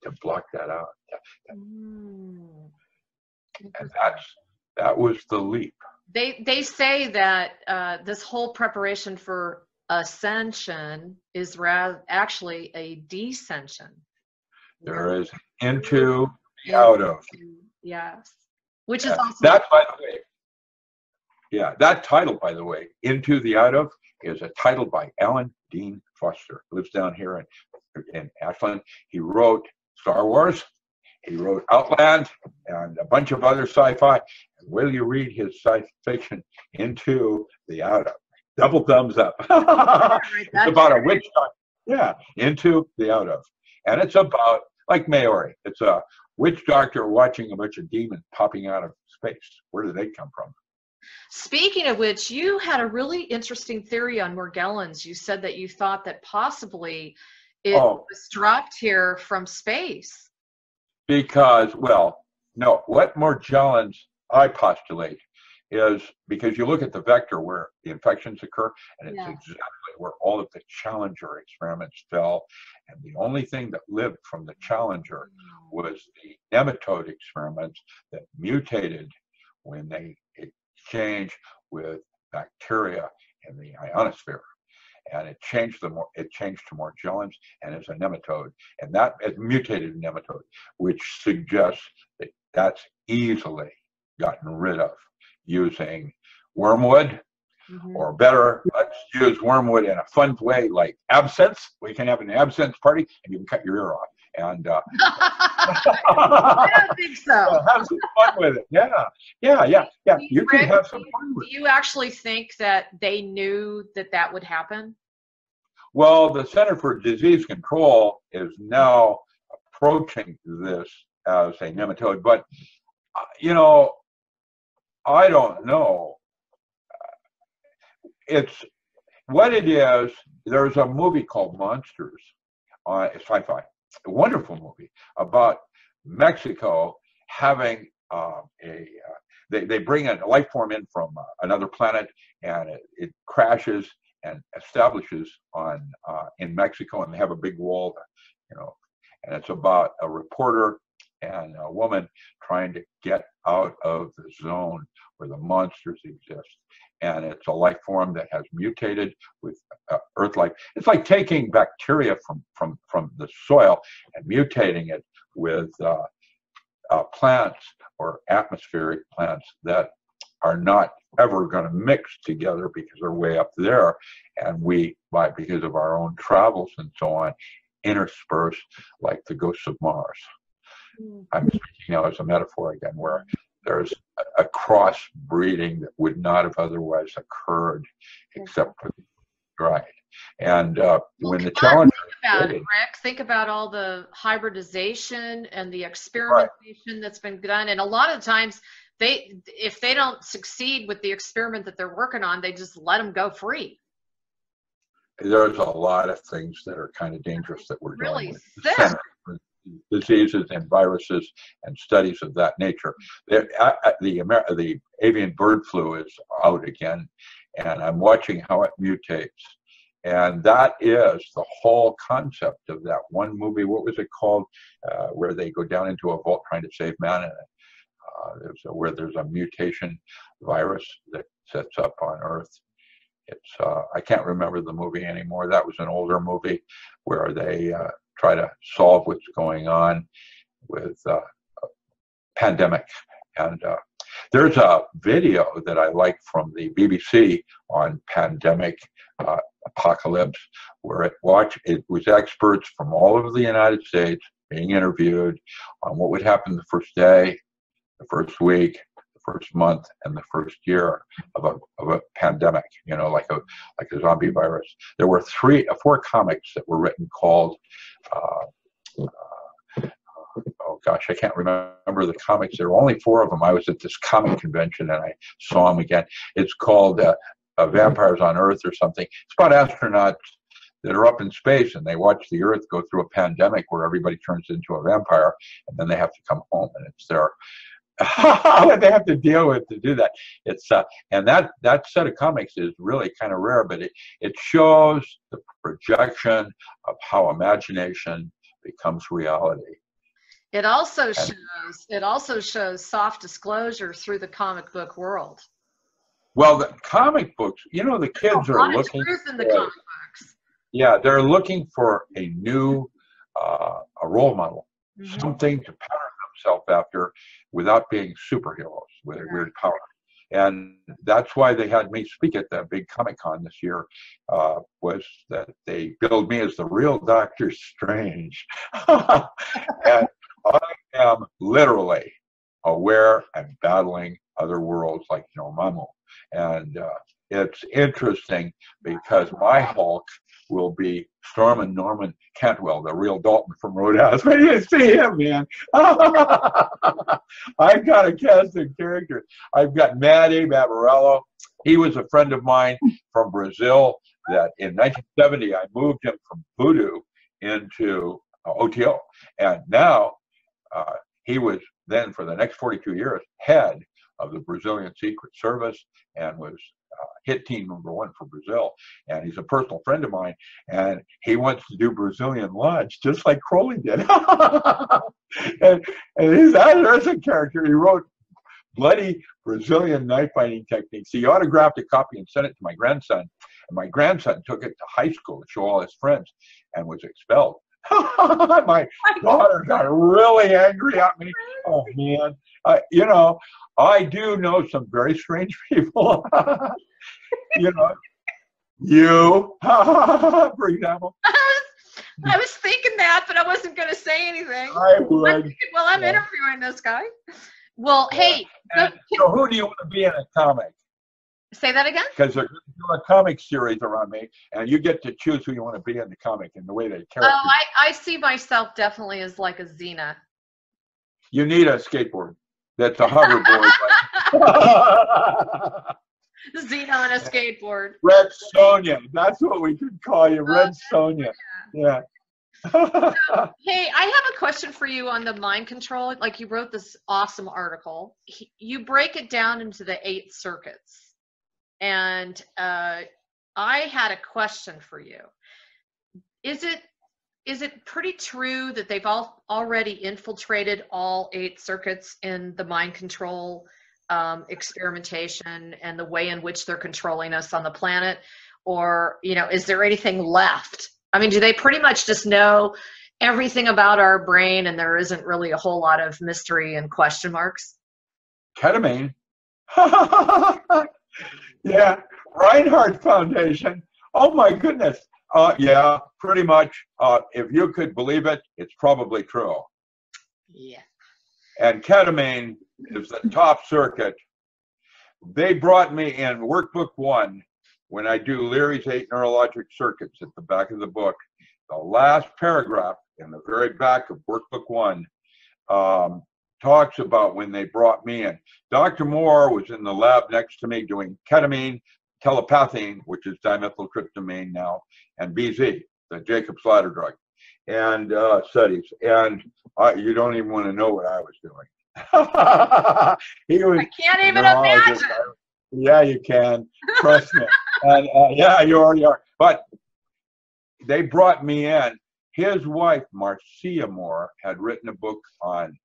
to block that out. And that was the leap. They say that this whole preparation for ascension is actually a descension. There is into the out of. Yes. Which is also that, by the way. Yeah, that title, by the way, Into the Out of, is a title by Alan Dean Foster. Lives down here in Ashland. He wrote Star Wars. He wrote Outland and a bunch of other sci-fi. And will you read his science fiction, Into the Out of? Double thumbs up. It's about a witch doctor. Yeah, Into the Out of. And it's about, like Maori, it's a witch doctor watching a bunch of demons popping out of space. Where do they come from? Speaking of which, you had a really interesting theory on Morgellons. You said that you thought that possibly it was dropped here from space. Because, well, no, what Morgellons I postulate is because you look at the vector where the infections occur, and it's exactly where all of the Challenger experiments fell. And the only thing that lived from the Challenger was the nematode experiments that mutated when they exchanged with bacteria in the ionosphere. And it changed to Morgellons and is a nematode, and that is mutated nematode, which suggests that that's easily gotten rid of using wormwood, or better, let's use wormwood in a fun way like absinthe. We can have an absinthe party, and you can cut your ear off. And I don't think so. Have some fun with it. Yeah. You can have some fun with it. Do you actually think that they knew that that would happen? Well, the Center for Disease Control is now approaching this as a nematode, but you know, I don't know. It's what it is. There's a movie called Monsters, it's sci-fi, a wonderful movie about Mexico having they bring a life form in from another planet, and it crashes and establishes on in Mexico, and they have a big wall, you know, and it's about a reporter and a woman trying to get out of the zone where the monsters exist. And it's a life form that has mutated with Earth life. It's like taking bacteria from the soil and mutating it with plants or atmospheric plants that are not ever going to mix together because they're way up there, and we, because of our own travels and so on, intersperse like the ghosts of Mars. I'm speaking now as a metaphor again, where there's a cross-breeding that would not have otherwise occurred except for right. And when the challenge think about all the hybridization and the experimentation that's been done, and a lot of times if they don't succeed with the experiment that they're working on, they just let them go free. There's a lot of things that are kind of dangerous that we're really doing with diseases and viruses and studies of that nature. The avian bird flu is out again, and I'm watching how it mutates. And that is the whole concept of that one movie. What was it called? Where they go down into a vault trying to save man. And where there's a mutation virus that sets up on Earth. It's I can't remember the movie anymore. That was an older movie where they try to solve what's going on with pandemic. And there's a video that I like from the BBC on pandemic apocalypse, where it was experts from all over the United States being interviewed on what would happen the first day, the first week, the first month, and the first year of a pandemic, you know, like a zombie virus. There were 4 comics that were written called oh gosh, I can't remember the comics. There were only 4 of them. I was at this comic convention and I saw them again. It's called Vampires on Earth or something. It's about astronauts that are up in space and they watch the Earth go through a pandemic where everybody turns into a vampire, and then they have to come home, and it's their what they have to deal with to do that. It's and that set of comics is really kind of rare, but it shows the projection of how imagination becomes reality. It also shows soft disclosure through the comic book world. Well, the comic books, you know, the kids are looking truth in the comic books. Yeah, they're looking for a new a role model, something to pattern themselves after without being superheroes with a weird power. And that's why they had me speak at that big Comic-Con this year, was that they billed me as the real Doctor Strange. And I am literally aware and battling other worlds like Mamu. And it's interesting because my Hulk will be Stormin Norman Cantwell, the real Dalton from Roadhouse. When you see him, man, I've got a cast of characters. I've got Matt Abarello. He was a friend of mine from Brazil that in 1970, I moved him from voodoo into OTO. And now he was then, for the next 42 years, head of the Brazilian Secret Service and was hit team #1 for Brazil. And he's a personal friend of mine. And he wants to do Brazilian Lodge, just like Crowley did. and there's a character. He wrote Bloody Brazilian Knife Fighting Techniques. He autographed a copy and sent it to my grandson. And my grandson took it to high school to show all his friends and was expelled. My daughter got really angry at me. Oh, man. You know, I do know some very strange people. You know, you, for example. I was thinking that, but I wasn't going to say anything. I would. Well, I'm interviewing this guy. Well, hey. So who do you want to be in a comic? Say that again? Because they're doing a comic series around me, and you get to choose who you want to be in the comic and the way they carry. Oh, I see myself definitely as like a Xena. You need a skateboard that's a hoverboard. Xena on a skateboard. Red Sonja. That's what we could call you, Red Sonja. Yeah. So, hey, I have a question for you on the mind control. Like, you wrote this awesome article. You break it down into the 8 circuits. And I had a question for you. Is it pretty true that they've already infiltrated all 8 circuits in the mind control experimentation and the way in which they're controlling us on the planet? Or, you know, is there anything left? I mean, do they pretty much just know everything about our brain and there isn't really a whole lot of mystery and question marks? Ketamine. Yeah. Reinhardt Foundation. Oh, my goodness. Yeah, pretty much. If you could believe it, it's probably true. Yeah. And ketamine is the top circuit. They brought me in workbook 1 when I do Leary's 8 neurologic circuits at the back of the book. The last paragraph in the very back of workbook 1 talks about when they brought me in. Dr. Moore was in the lab next to me doing ketamine, telepathine, which is dimethyltryptamine now, and BZ, the Jacob's ladder drug, and studies. And you don't even want to know what I was doing. I can't even imagine. Yeah, you can. Trust me. And yeah, you already are. But they brought me in. His wife, Marcia Moore, had written a book on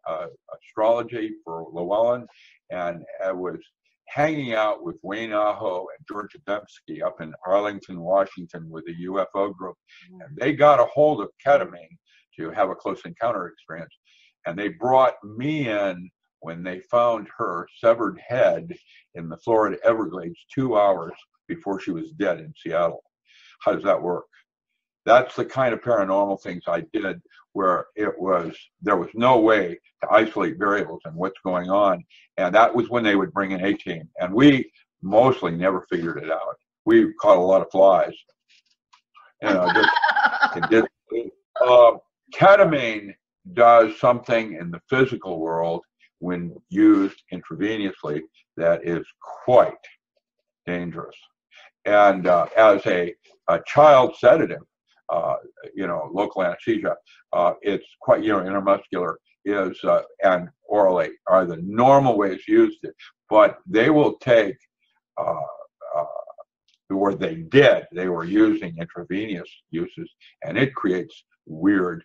astrology for Llewellyn, and was hanging out with Wayne Aho and George Adamski up in Arlington, Washington with a UFO group. And they got a hold of ketamine to have a close encounter experience. And they brought me in when they found her severed head in the Florida Everglades 2 hours before she was dead in Seattle. How does that work? That's the kind of paranormal things I did where there was no way to isolate variables and what's going on. And that was when they would bring in A-Team. And we mostly never figured it out. We caught a lot of flies. You know, ketamine does something in the physical world when used intravenously that is quite dangerous. And as a child sedative, you know, local anesthesia, it's quite, you know, intramuscular is, and orally are the normal ways used it. But they will take, or they were using intravenous uses, and it creates weird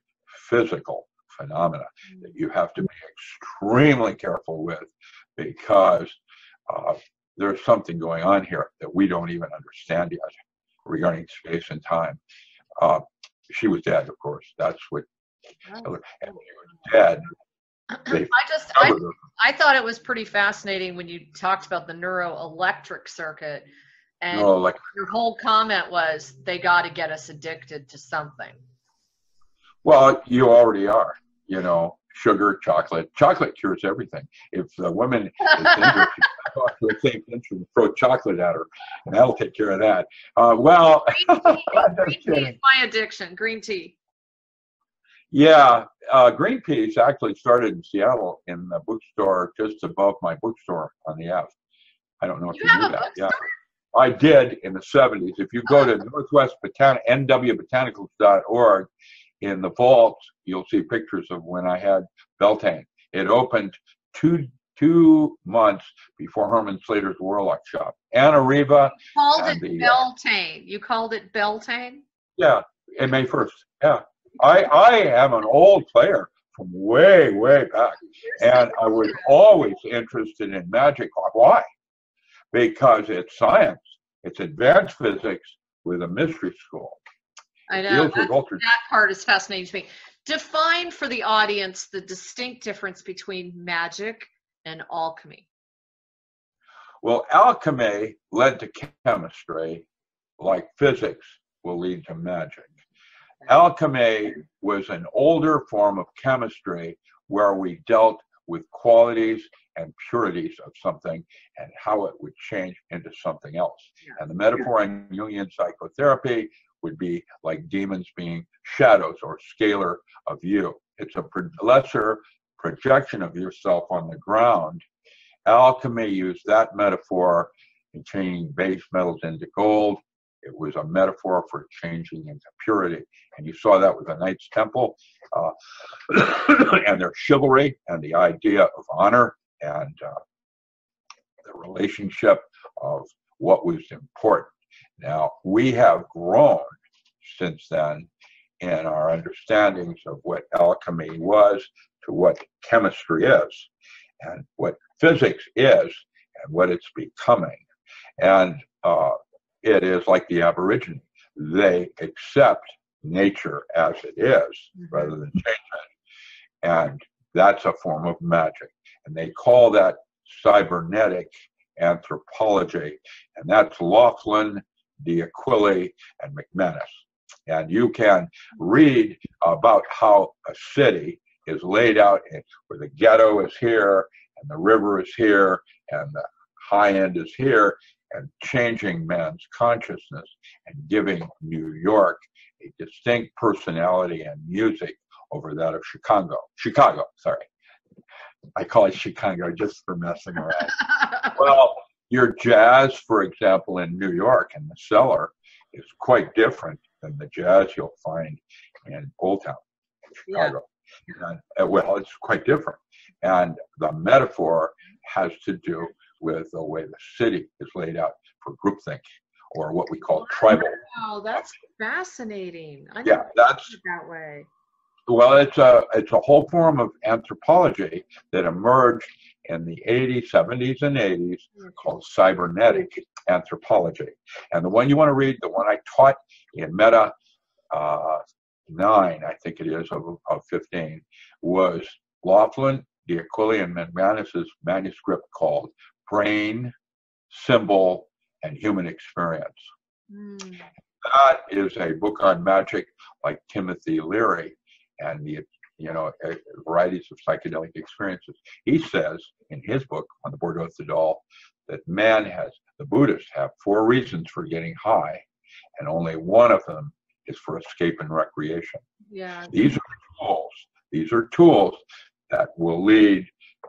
physical phenomena that you have to be extremely careful with, because there's something going on here that we don't even understand yet regarding space and time. She was dead, of course. That's what. And when she was dead, I thought it was pretty fascinating when you talked about the neuroelectric circuit, and your whole comment was they got to get us addicted to something. Well, you already are, you know, sugar, chocolate. Chocolate cures everything. If the woman is dangerous, you think throw chocolate at her, and that'll take care of that. Well, green tea is my addiction. Green tea. Yeah, green peas actually started in Seattle in the bookstore just above my bookstore on the F. I don't know if you knew that. Yeah, I did in the 70s. If you go to Northwest nwbotanicals.org, in the vaults, you'll see pictures of when I had Beltane. It opened two months before Herman Slater's Warlock Shop. Anna Riva. You called it Beltane. You called it Beltane? Yeah, in May 1st. Yeah. I am an old player from way, way back. And I was always interested in magic. Why? Because it's science. It's advanced physics with a mystery school. I know. That part is fascinating to me. Define for the audience the distinct difference between magic and alchemy. Well, alchemy led to chemistry, like physics will lead to magic. Alchemy was an older form of chemistry where we dealt with qualities and purities of something and how it would change into something else. And the metaphor in Jungian psychotherapy would be like demons being shadows or scalar of you. It's a lesser projection of yourself on the ground. Alchemy used that metaphor in changing base metals into gold. It was a metaphor for changing into purity. And you saw that with the Knights Temple and their chivalry and the idea of honor and the relationship of what was important. Now, we have grown since then in our understandings of what alchemy was to what chemistry is and what physics is and what it's becoming. And it is like the Aborigine. They accept nature as it is rather than change it. And that's a form of magic. And they call that cybernetic anthropology. And that's Laughlin, D'Aquili, and McManus. And you can read about how a city is laid out where the ghetto is here and the river is here and the high end is here, and changing man's consciousness and giving New York a distinct personality and music over that of Chicago. I call it Chicago just for messing around. Well, your jazz, for example, in New York in the cellar is quite different than the jazz you'll find in Old Town, Chicago. Yeah. And, well, it's quite different. And the metaphor has to do with the way the city is laid out for groupthink, or what we call tribal. Wow, that's fascinating. I yeah, that's that way. Well, it's a whole form of anthropology that emerged in the 80s, 70s, and 80s called cybernetic anthropology. And the one you want to read, the one I taught in Meta 9, I think it is, of 15, was Laughlin, D'Aquili, and McManus's manuscript called Brain, Symbol, and Human Experience. That is a book on magic like Timothy Leary and the varieties of psychedelic experiences. He says in his book on the Bordeaux Doll that the Buddhists have 4 reasons for getting high, and only one of them is for escape and recreation. Yeah. These are tools. These are tools that will lead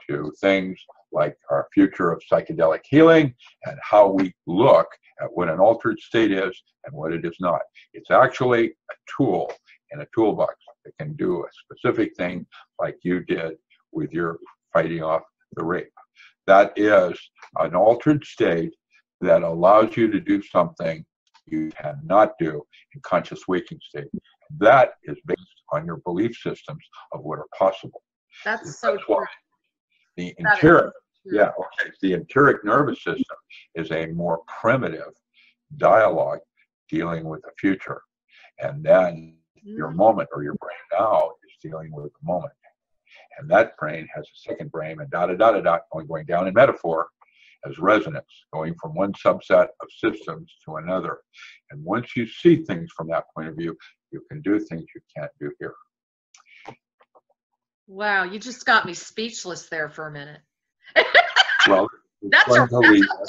to things like our future of psychedelic healing and how we look at what an altered state is and what it is not. It's actually a tool in a toolbox that can do a specific thing like you did with your fighting off the rape. That is an altered state that allows you to do something you cannot do in conscious waking state. That is based on your belief systems of what are possible. That's so true. The enteric, the enteric nervous system is a more primitive dialogue dealing with the future. And then your moment or your brain now is dealing with the moment. And that brain has a second brain and going down in metaphor as resonance, going from one subset of systems to another. And once you see things from that point of view, you can do things you can't do here. Wow, you just got me speechless there for a minute. Well, That's a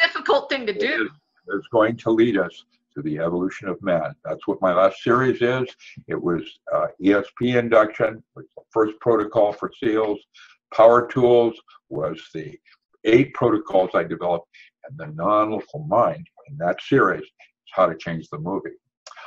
difficult thing to do. It's going to lead us to the evolution of man. That's what my last series is. It was ESP induction, was the first protocol for SEALs. Power tools was the 8 protocols I developed, and the non-lethal mind in that series is how to change the movie.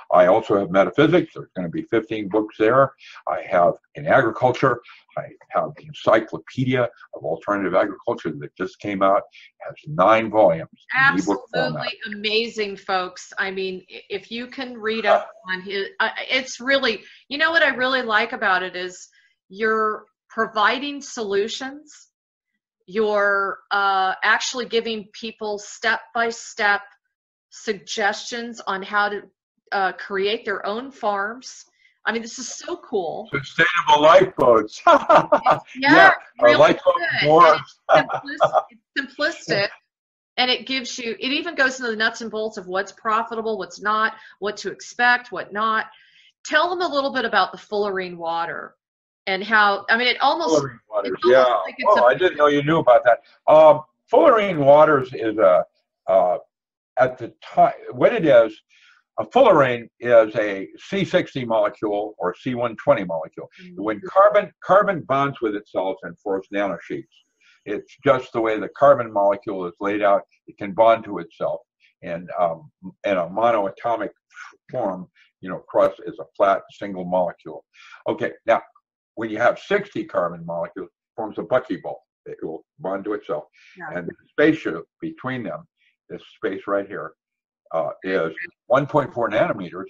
I also have metaphysics. There's going to be 15 books there. I have in agriculture. I have the Encyclopedia of Alternative Agriculture that just came out. It has 9 volumes. Absolutely amazing, folks. I mean, if you can read up on his, it's really, you know what I really like about it is you're providing solutions. You're actually giving people step-by-step suggestions on how to create their own farms. I mean, this is so cool. Sustainable lifeboats. Yeah, really lifeboat more. It's simplistic, and it gives you, it even goes into the nuts and bolts of what's profitable, what's not, what to expect, what not. Tell them a little bit about the fullerene water and how, I mean, it almost. Fullerene waters, yeah. Like I didn't know you knew about that. Fullerene waters is at the time, what it is, a fullerene is a C60 molecule or C120 molecule. Mm-hmm. When carbon bonds with itself and forms nanosheets, it's just the way the carbon molecule is laid out. It can bond to itself in a monoatomic form, cross is a flat single molecule. Okay, now when you have 60 carbon molecules, it forms a buckyball. It will bond to itself. Yeah. And the spaceship between them, this space right here, is 1.4 nanometers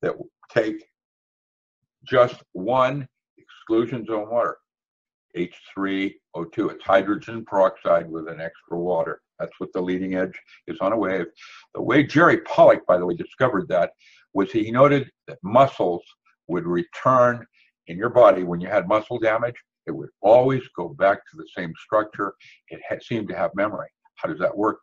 that will take just one exclusion zone water, H3O2. It's hydrogen peroxide with an extra water. That's what the leading edge is on a wave. The way Jerry Pollack, by the way, discovered that was he noted that muscles would return in your body when you had muscle damage. It would always go back to the same structure. It seemed to have memory. How does that work?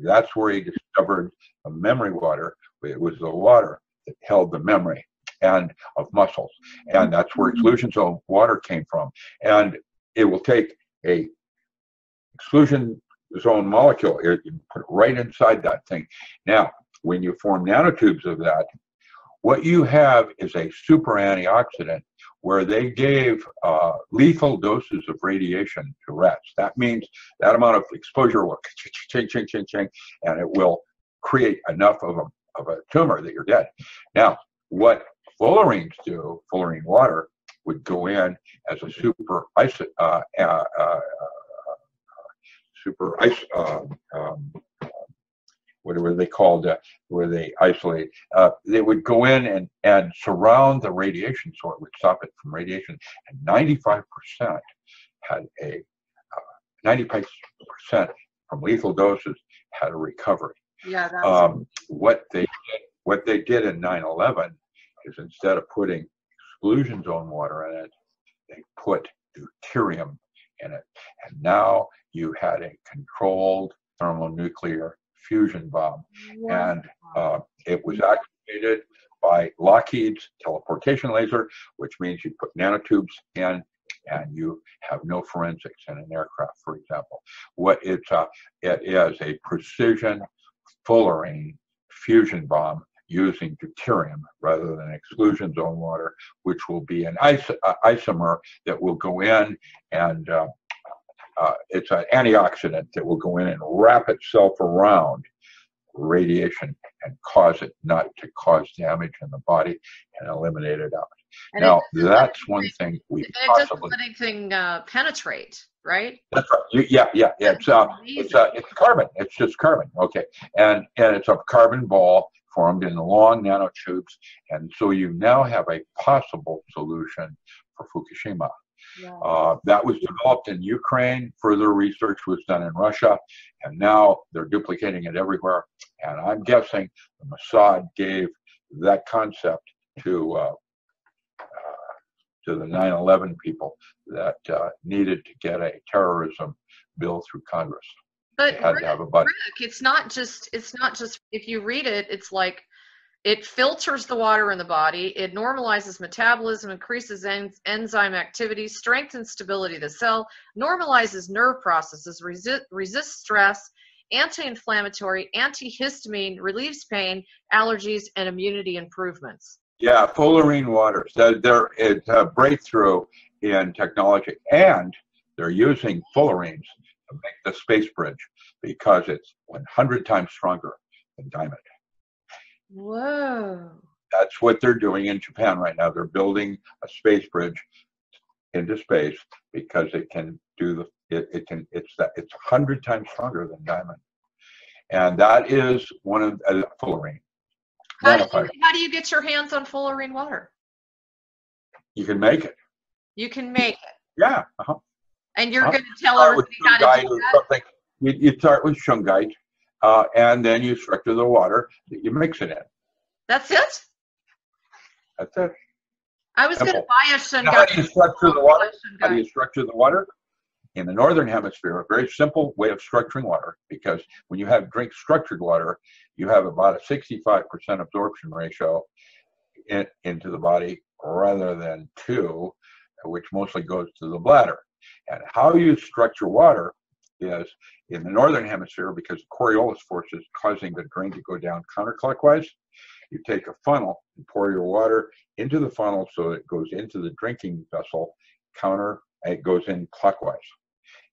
That's where he discovered the memory water. It was the water that held the memory and of muscles. And that's where exclusion zone water came from. And it will take a exclusion zone molecule, you put it right inside that thing. Now, when you form nanotubes of that, what you have is a super antioxidant where they gave lethal doses of radiation to rats. That means that amount of exposure will ching, and it will create enough of a tumor that you're dead. Now, what fullerenes do, fullerene water, would go in as a super what were they called, where they isolate, they would go in and surround the radiation so it would stop it from radiation. And 95% had 95% from lethal doses had a recovery. Yeah, that's what they did in 9/11 is instead of putting exclusion zone water in it, they put deuterium in it. And now you had a controlled thermonuclear fusion bomb. Wow. And it was activated by Lockheed's teleportation laser, which means you put nanotubes in and you have no forensics in an aircraft, for example. It is a precision fullerene fusion bomb using deuterium rather than exclusion zone water, which will be an isomer that will go in and it's an antioxidant that will go in and wrap itself around radiation and cause it not to cause damage in the body and eliminate it out. And now, that's one thing we possibly... It doesn't let anything penetrate, right? That's right. Yeah. It's carbon. It's just carbon. Okay. And it's a carbon ball formed in long nanotubes. And so you now have a possible solution for Fukushima. Yeah. That was developed in Ukraine. Further research was done in Russia, and now they're duplicating it everywhere. And I'm guessing the Mossad gave that concept to the 9/11 people that needed to get a terrorism bill through Congress. But Rick, it's not just if you read it, it's like It filters the water in the body. It normalizes metabolism, increases enzyme activity, strengthens stability of the cell, normalizes nerve processes, resists stress, anti-inflammatory, antihistamine, relieves pain, allergies, and immunity improvements. Yeah, fullerene waters. It's a breakthrough in technology, and they're using fullerenes to make the space bridge because it's 100 times stronger than diamond. Whoa. That's what they're doing in Japan right now. They're building a space bridge into space because it can do it's 100 times stronger than diamond. And that is one of fullerene. How do you get your hands on fullerene water? You can make it. You can make it. Yeah. And you're going to tell everybody how to do that? You start with shungite, and then you structure the water that you mix it in. That's it? That's it. I was going to buy a shungite. How do you structure the water? How do you structure the water? In the northern hemisphere, a very simple way of structuring water, because when you drink structured water, you have about a 65% absorption ratio into the body rather than 2, which mostly goes to the bladder. And how you structure water is in the northern hemisphere, because Coriolis force is causing the drain to go down counterclockwise. You take a funnel and pour your water into the funnel so it goes into the drinking vessel, it goes in clockwise.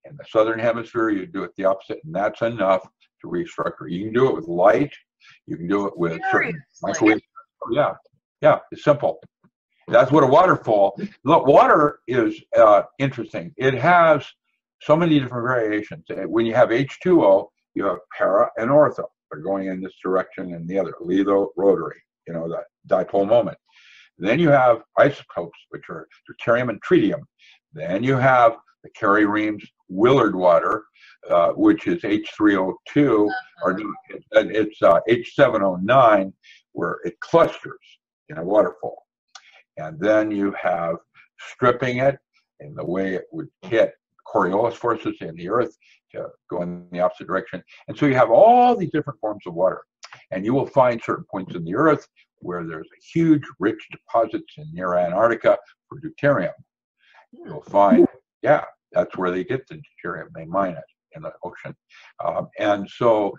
In the southern hemisphere, you do it the opposite, and that's enough to restructure. You can do it with light. You can do it with certain microwave. Yeah, it's simple. That's what a waterfall. Look, water is interesting. It has so many different variations. When you have H2O, you have para and ortho. They're going in this direction and the other. Litho, rotary, the dipole moment. Then you have isotopes, which are deuterium and tritium. Then you have the Kerry Reams Willard water, which is H3O2, or it's H709, where it clusters in a waterfall. And then you have stripping it in the way it would hit Coriolis forces in the earth to go in the opposite direction. And so you have all these different forms of water. And you will find certain points in the earth where there's a huge, rich deposits in near Antarctica for deuterium. You'll find, that's where they get the deuterium. They mine it in the ocean. And so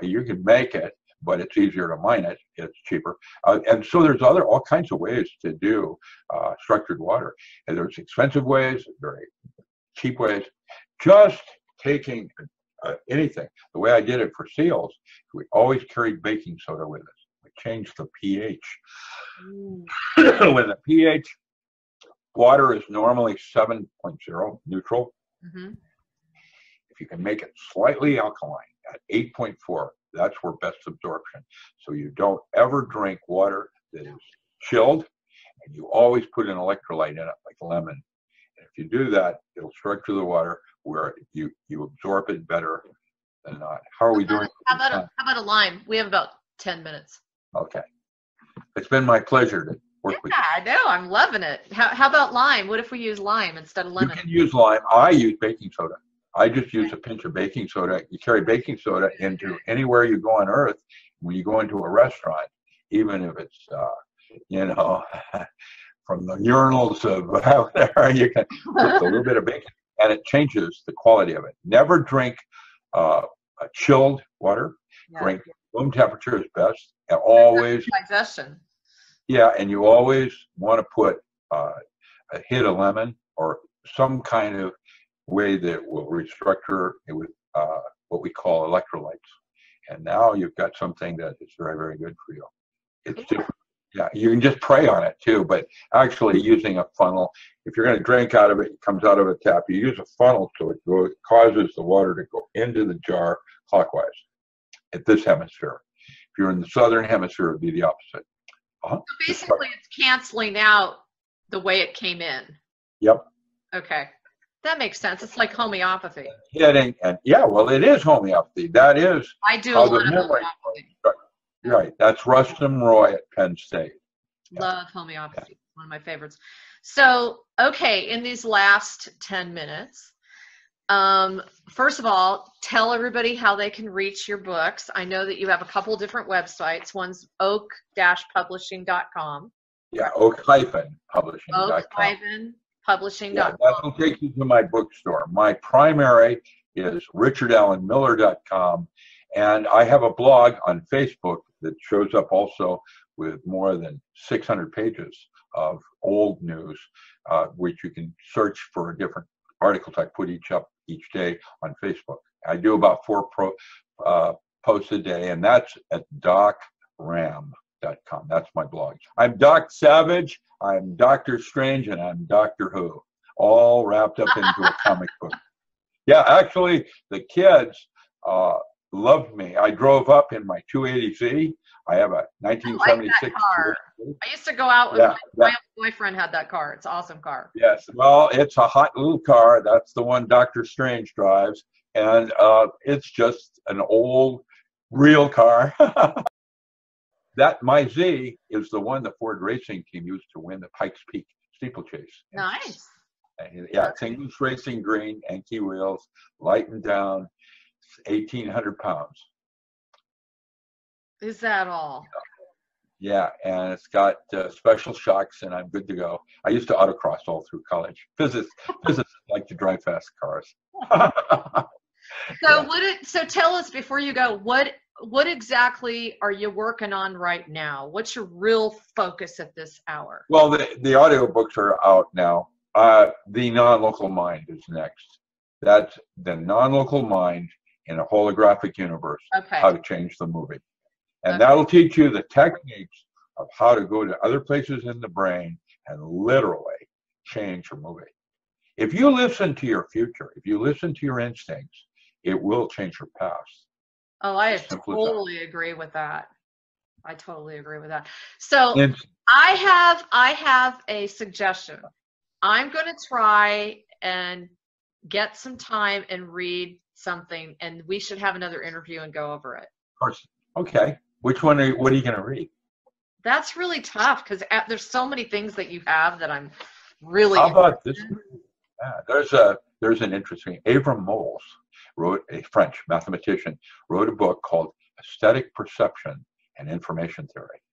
you can make it, but it's easier to mine it. It's cheaper. And so there's all kinds of ways to do structured water. And there's expensive ways, very cheap ways. Just taking anything. The way I did it for seals, we always carried baking soda with us. We changed the pH. When the pH, water is normally 7.0, neutral. Mm-hmm. If you can make it slightly alkaline at 8.4, that's where best absorption. So you don't ever drink water that is chilled, and you always put an electrolyte in it, like lemon. And if you do that, it'll structure the water where you absorb it better than not. How are we doing? How about a lime? We have about 10 minutes. Okay. It's been my pleasure to work with you. I know. I'm loving it. How about lime? What if we use lime instead of lemon? You can use lime. I use baking soda. I just use a pinch of baking soda. You carry baking soda into anywhere you go on Earth. When you go into a restaurant, even if it's, from the urinals of out there, you can put a little bit of baking, and it changes the quality of it. Never drink a chilled water. Yeah. Drink room temperature is best. And always digestion. Yeah, and you always want to put a hit of lemon or some kind of way that will restructure it with what we call electrolytes. And now you've got something that is very, very good for you. It's different. Yeah, you can just pray on it too, but actually using a funnel, if you're going to drink out of it, it comes out of a tap. You use a funnel so it causes the water to go into the jar clockwise at this hemisphere. If you're in the southern hemisphere, it would be the opposite. So basically, it's canceling out the way it came in. Yep. Okay. That makes sense. It's like homeopathy. It is homeopathy. That is. I do a lot of homeopathy. Right. That's Rustum Roy at Penn State. Love homeopathy. Yeah. One of my favorites. So, okay, in these last 10 minutes, First of all, tell everybody how they can reach your books. I know that you have a couple different websites. One's oak-publishing.com. Yeah, oak-publishing.com. Oak-publishing.com. Yeah, that'll take you to my bookstore. My primary is richardallenmiller.com, and I have a blog on Facebook that shows up also with more than 600 pages of old news, which you can search for different articles I put each day on Facebook. I do about 4 posts a day, and that's at docram.com. That's my blog. I'm Doc Savage, I'm Dr. Strange, and I'm Doctor Who, all wrapped up into a comic book. Yeah, actually, the kids loved me. I drove up in my 280Z. I have a 1976 car. I used to go out with my boyfriend had that car. It's an awesome car. Yes, well, it's a hot little car. That's the one Dr. Strange drives, and it's just an old, real car. That my Z is the one the Ford racing team used to win the Pikes Peak steeplechase. Nice. Yeah, it's English racing green, Enki wheels, light and down, 1,800 pounds. Is that all? Yeah, and it's got special shocks, and I'm good to go. I used to autocross all through college. Physicists like to drive fast cars. So tell us before you go, what exactly are you working on right now? What's your real focus at this hour? Well, the audiobooks are out now. The non-local mind is next. That's the non-local mind in a holographic universe. Okay. How to change the movie. And that'll teach you the techniques of how to go to other places in the brain and literally change your movie. If you listen to your future, if you listen to your instincts, it will change your past. Oh, I totally agree with that. I totally agree with that. So I have a suggestion. I'm going to try and get some time and read something, and we should have another interview and go over it. Of course. Okay. What are you going to read? That's really tough because there's so many things that you have that I'm really. How about this? Yeah, there's an interesting. Avram Moles wrote, a French mathematician, wrote a book called Aesthetic Perception and Information Theory.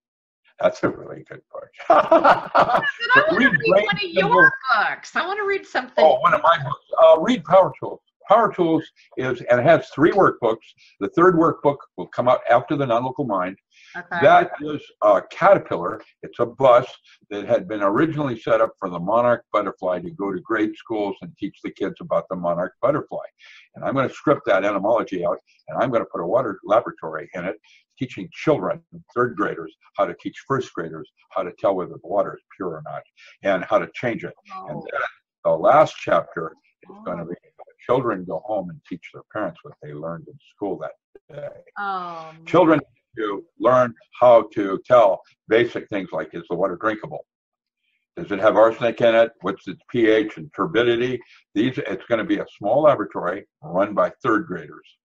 That's a really good book. I want to read one of your books. I want to read something. Oh, one of my books. Read Power Tools. Power Tools and it has 3 workbooks. The 3rd workbook will come out after the non-local mind. Okay. That is a caterpillar. It's a bus that had been originally set up for the monarch butterfly to go to grade schools and teach the kids about the monarch butterfly. And I'm going to strip that etymology out, and I'm going to put a water laboratory in it, teaching children, 3rd graders, how to teach 1st graders how to tell whether the water is pure or not, and how to change it. Oh. And then the last chapter is going to be children go home and teach their parents what they learned in school that day. Oh. Children to learn how to tell basic things like, is the water drinkable? Does it have arsenic in it? What's its pH and turbidity? It's going to be a small laboratory run by 3rd graders.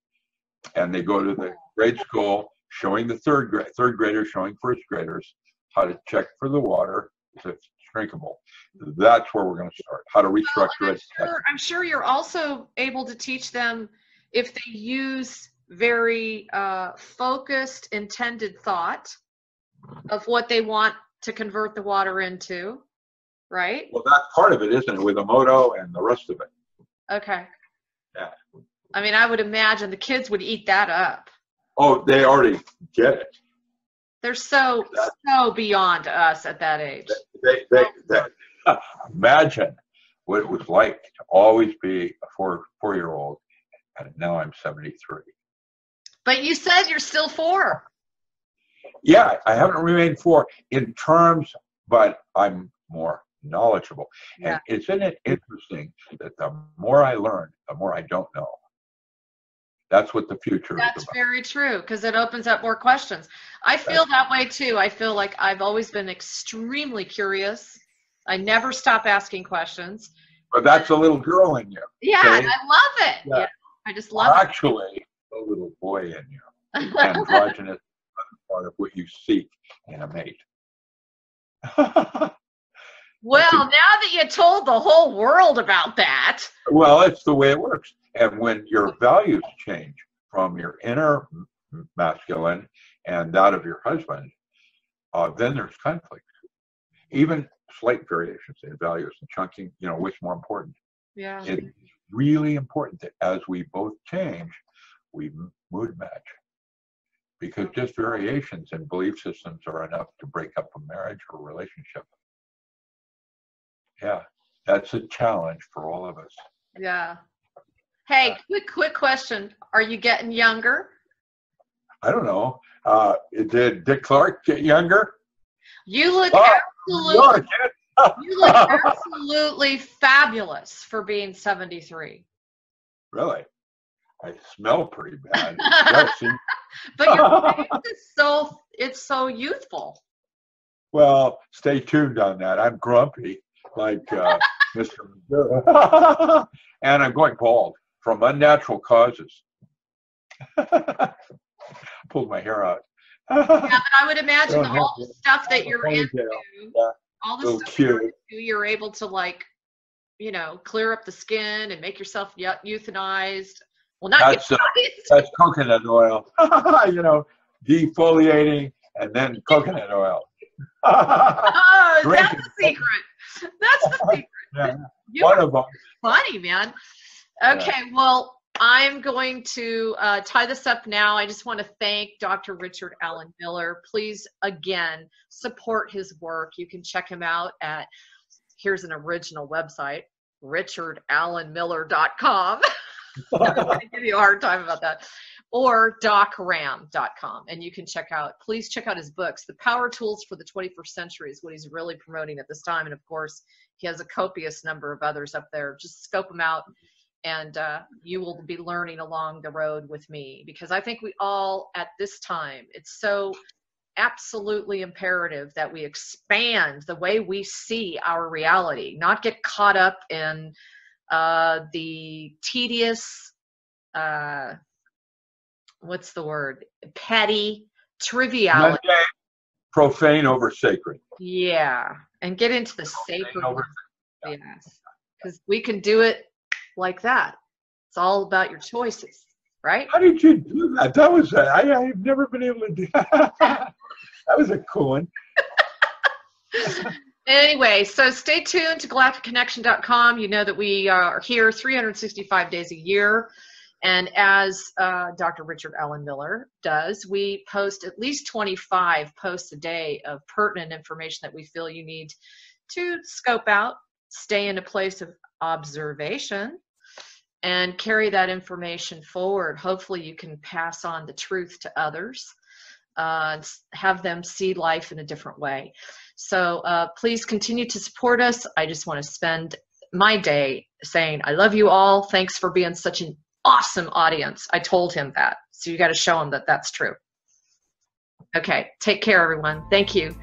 And they go to the grade school showing the third graders, showing 1st graders how to check for the water if it's drinkable. That's where we're going to start, how to restructure it. I'm sure you're also able to teach them if they use very focused, intended thought of what they want to convert the water into, right? Well, that's part of it, isn't it, with the moto and the rest of it. Okay. Yeah. I mean, I would imagine the kids would eat that up. Oh, they already get it. They're so beyond us at that age. Imagine what it was like to always be a four-year-old, and now I'm 73. But you said you're still 4. Yeah, I haven't remained 4 in terms, but I'm more knowledgeable. Yeah. And isn't it interesting that the more I learn, the more I don't know? That's what the future is about. That's very true, because it opens up more questions. I feel that way too. I feel like I've always been extremely curious. I never stop asking questions. But that's a little girl in you. Yeah, okay? And I love it. Yeah. I just love it. Actually, a little boy in you. Androgynous part of what you seek in a mate. Well, now that you told the whole world about that. Well, it's the way it works. And when your values change from your inner masculine and that of your husband, then there's conflict. Even slight variations in values and chunking, which more important. Yeah. It's really important that as we both change, we mood match. Because just variations in belief systems are enough to break up a marriage or a relationship. Yeah, that's a challenge for all of us. Yeah. Hey, quick question. Are you getting younger? I don't know. Did Dick Clark get younger? You look absolutely fabulous for being 73. Really? I smell pretty bad. But your face is so youthful. Well, stay tuned on that. I'm grumpy, like Mr. Maduro. And I'm going bald from unnatural causes. Pulled my hair out. Yeah, but I would imagine all the stuff that you're into, all the stuff you're able to clear up the skin and make yourself euthanized. Well, not that's coconut oil. Defoliating and then coconut oil. Oh, that's the secret. That's the secret. Yeah. One of them. Funny, man. Okay, well, I'm going to tie this up now. I just want to thank Dr. Richard Alan Miller. Please, again, support his work. You can check him out at, here's an original website, richardalanmiller.com. I'm going to give you a hard time about that. Or docram.com. And you can please check out his books. The Power Tools for the 21st Century is what he's really promoting at this time. And of course, he has a copious number of others up there. Just scope them out. And you will be learning along the road with me, because I think we all at this time, it's so absolutely imperative that we expand the way we see our reality, not get caught up in the tedious, petty triviality. Mundane, profane over sacred. Yeah, and get into the sacred. Yes, because we can do it like that. It's all about your choices, right? How did you do that? That was I've never been able to do that. That was a cool one. Anyway, so stay tuned to galacticconnection.com. You know that we are here 365 days a year. And as Dr. Richard Alan Miller does, we post at least 25 posts a day of pertinent information that we feel you need to scope out, stay in a place of observation, and carry that information forward. Hopefully you can pass on the truth to others, have them see life in a different way. So please continue to support us. I just want to spend my day saying I love you all. Thanks for being such an awesome audience. I told him that. So you got to show him that that's true. Okay, take care, everyone. Thank you.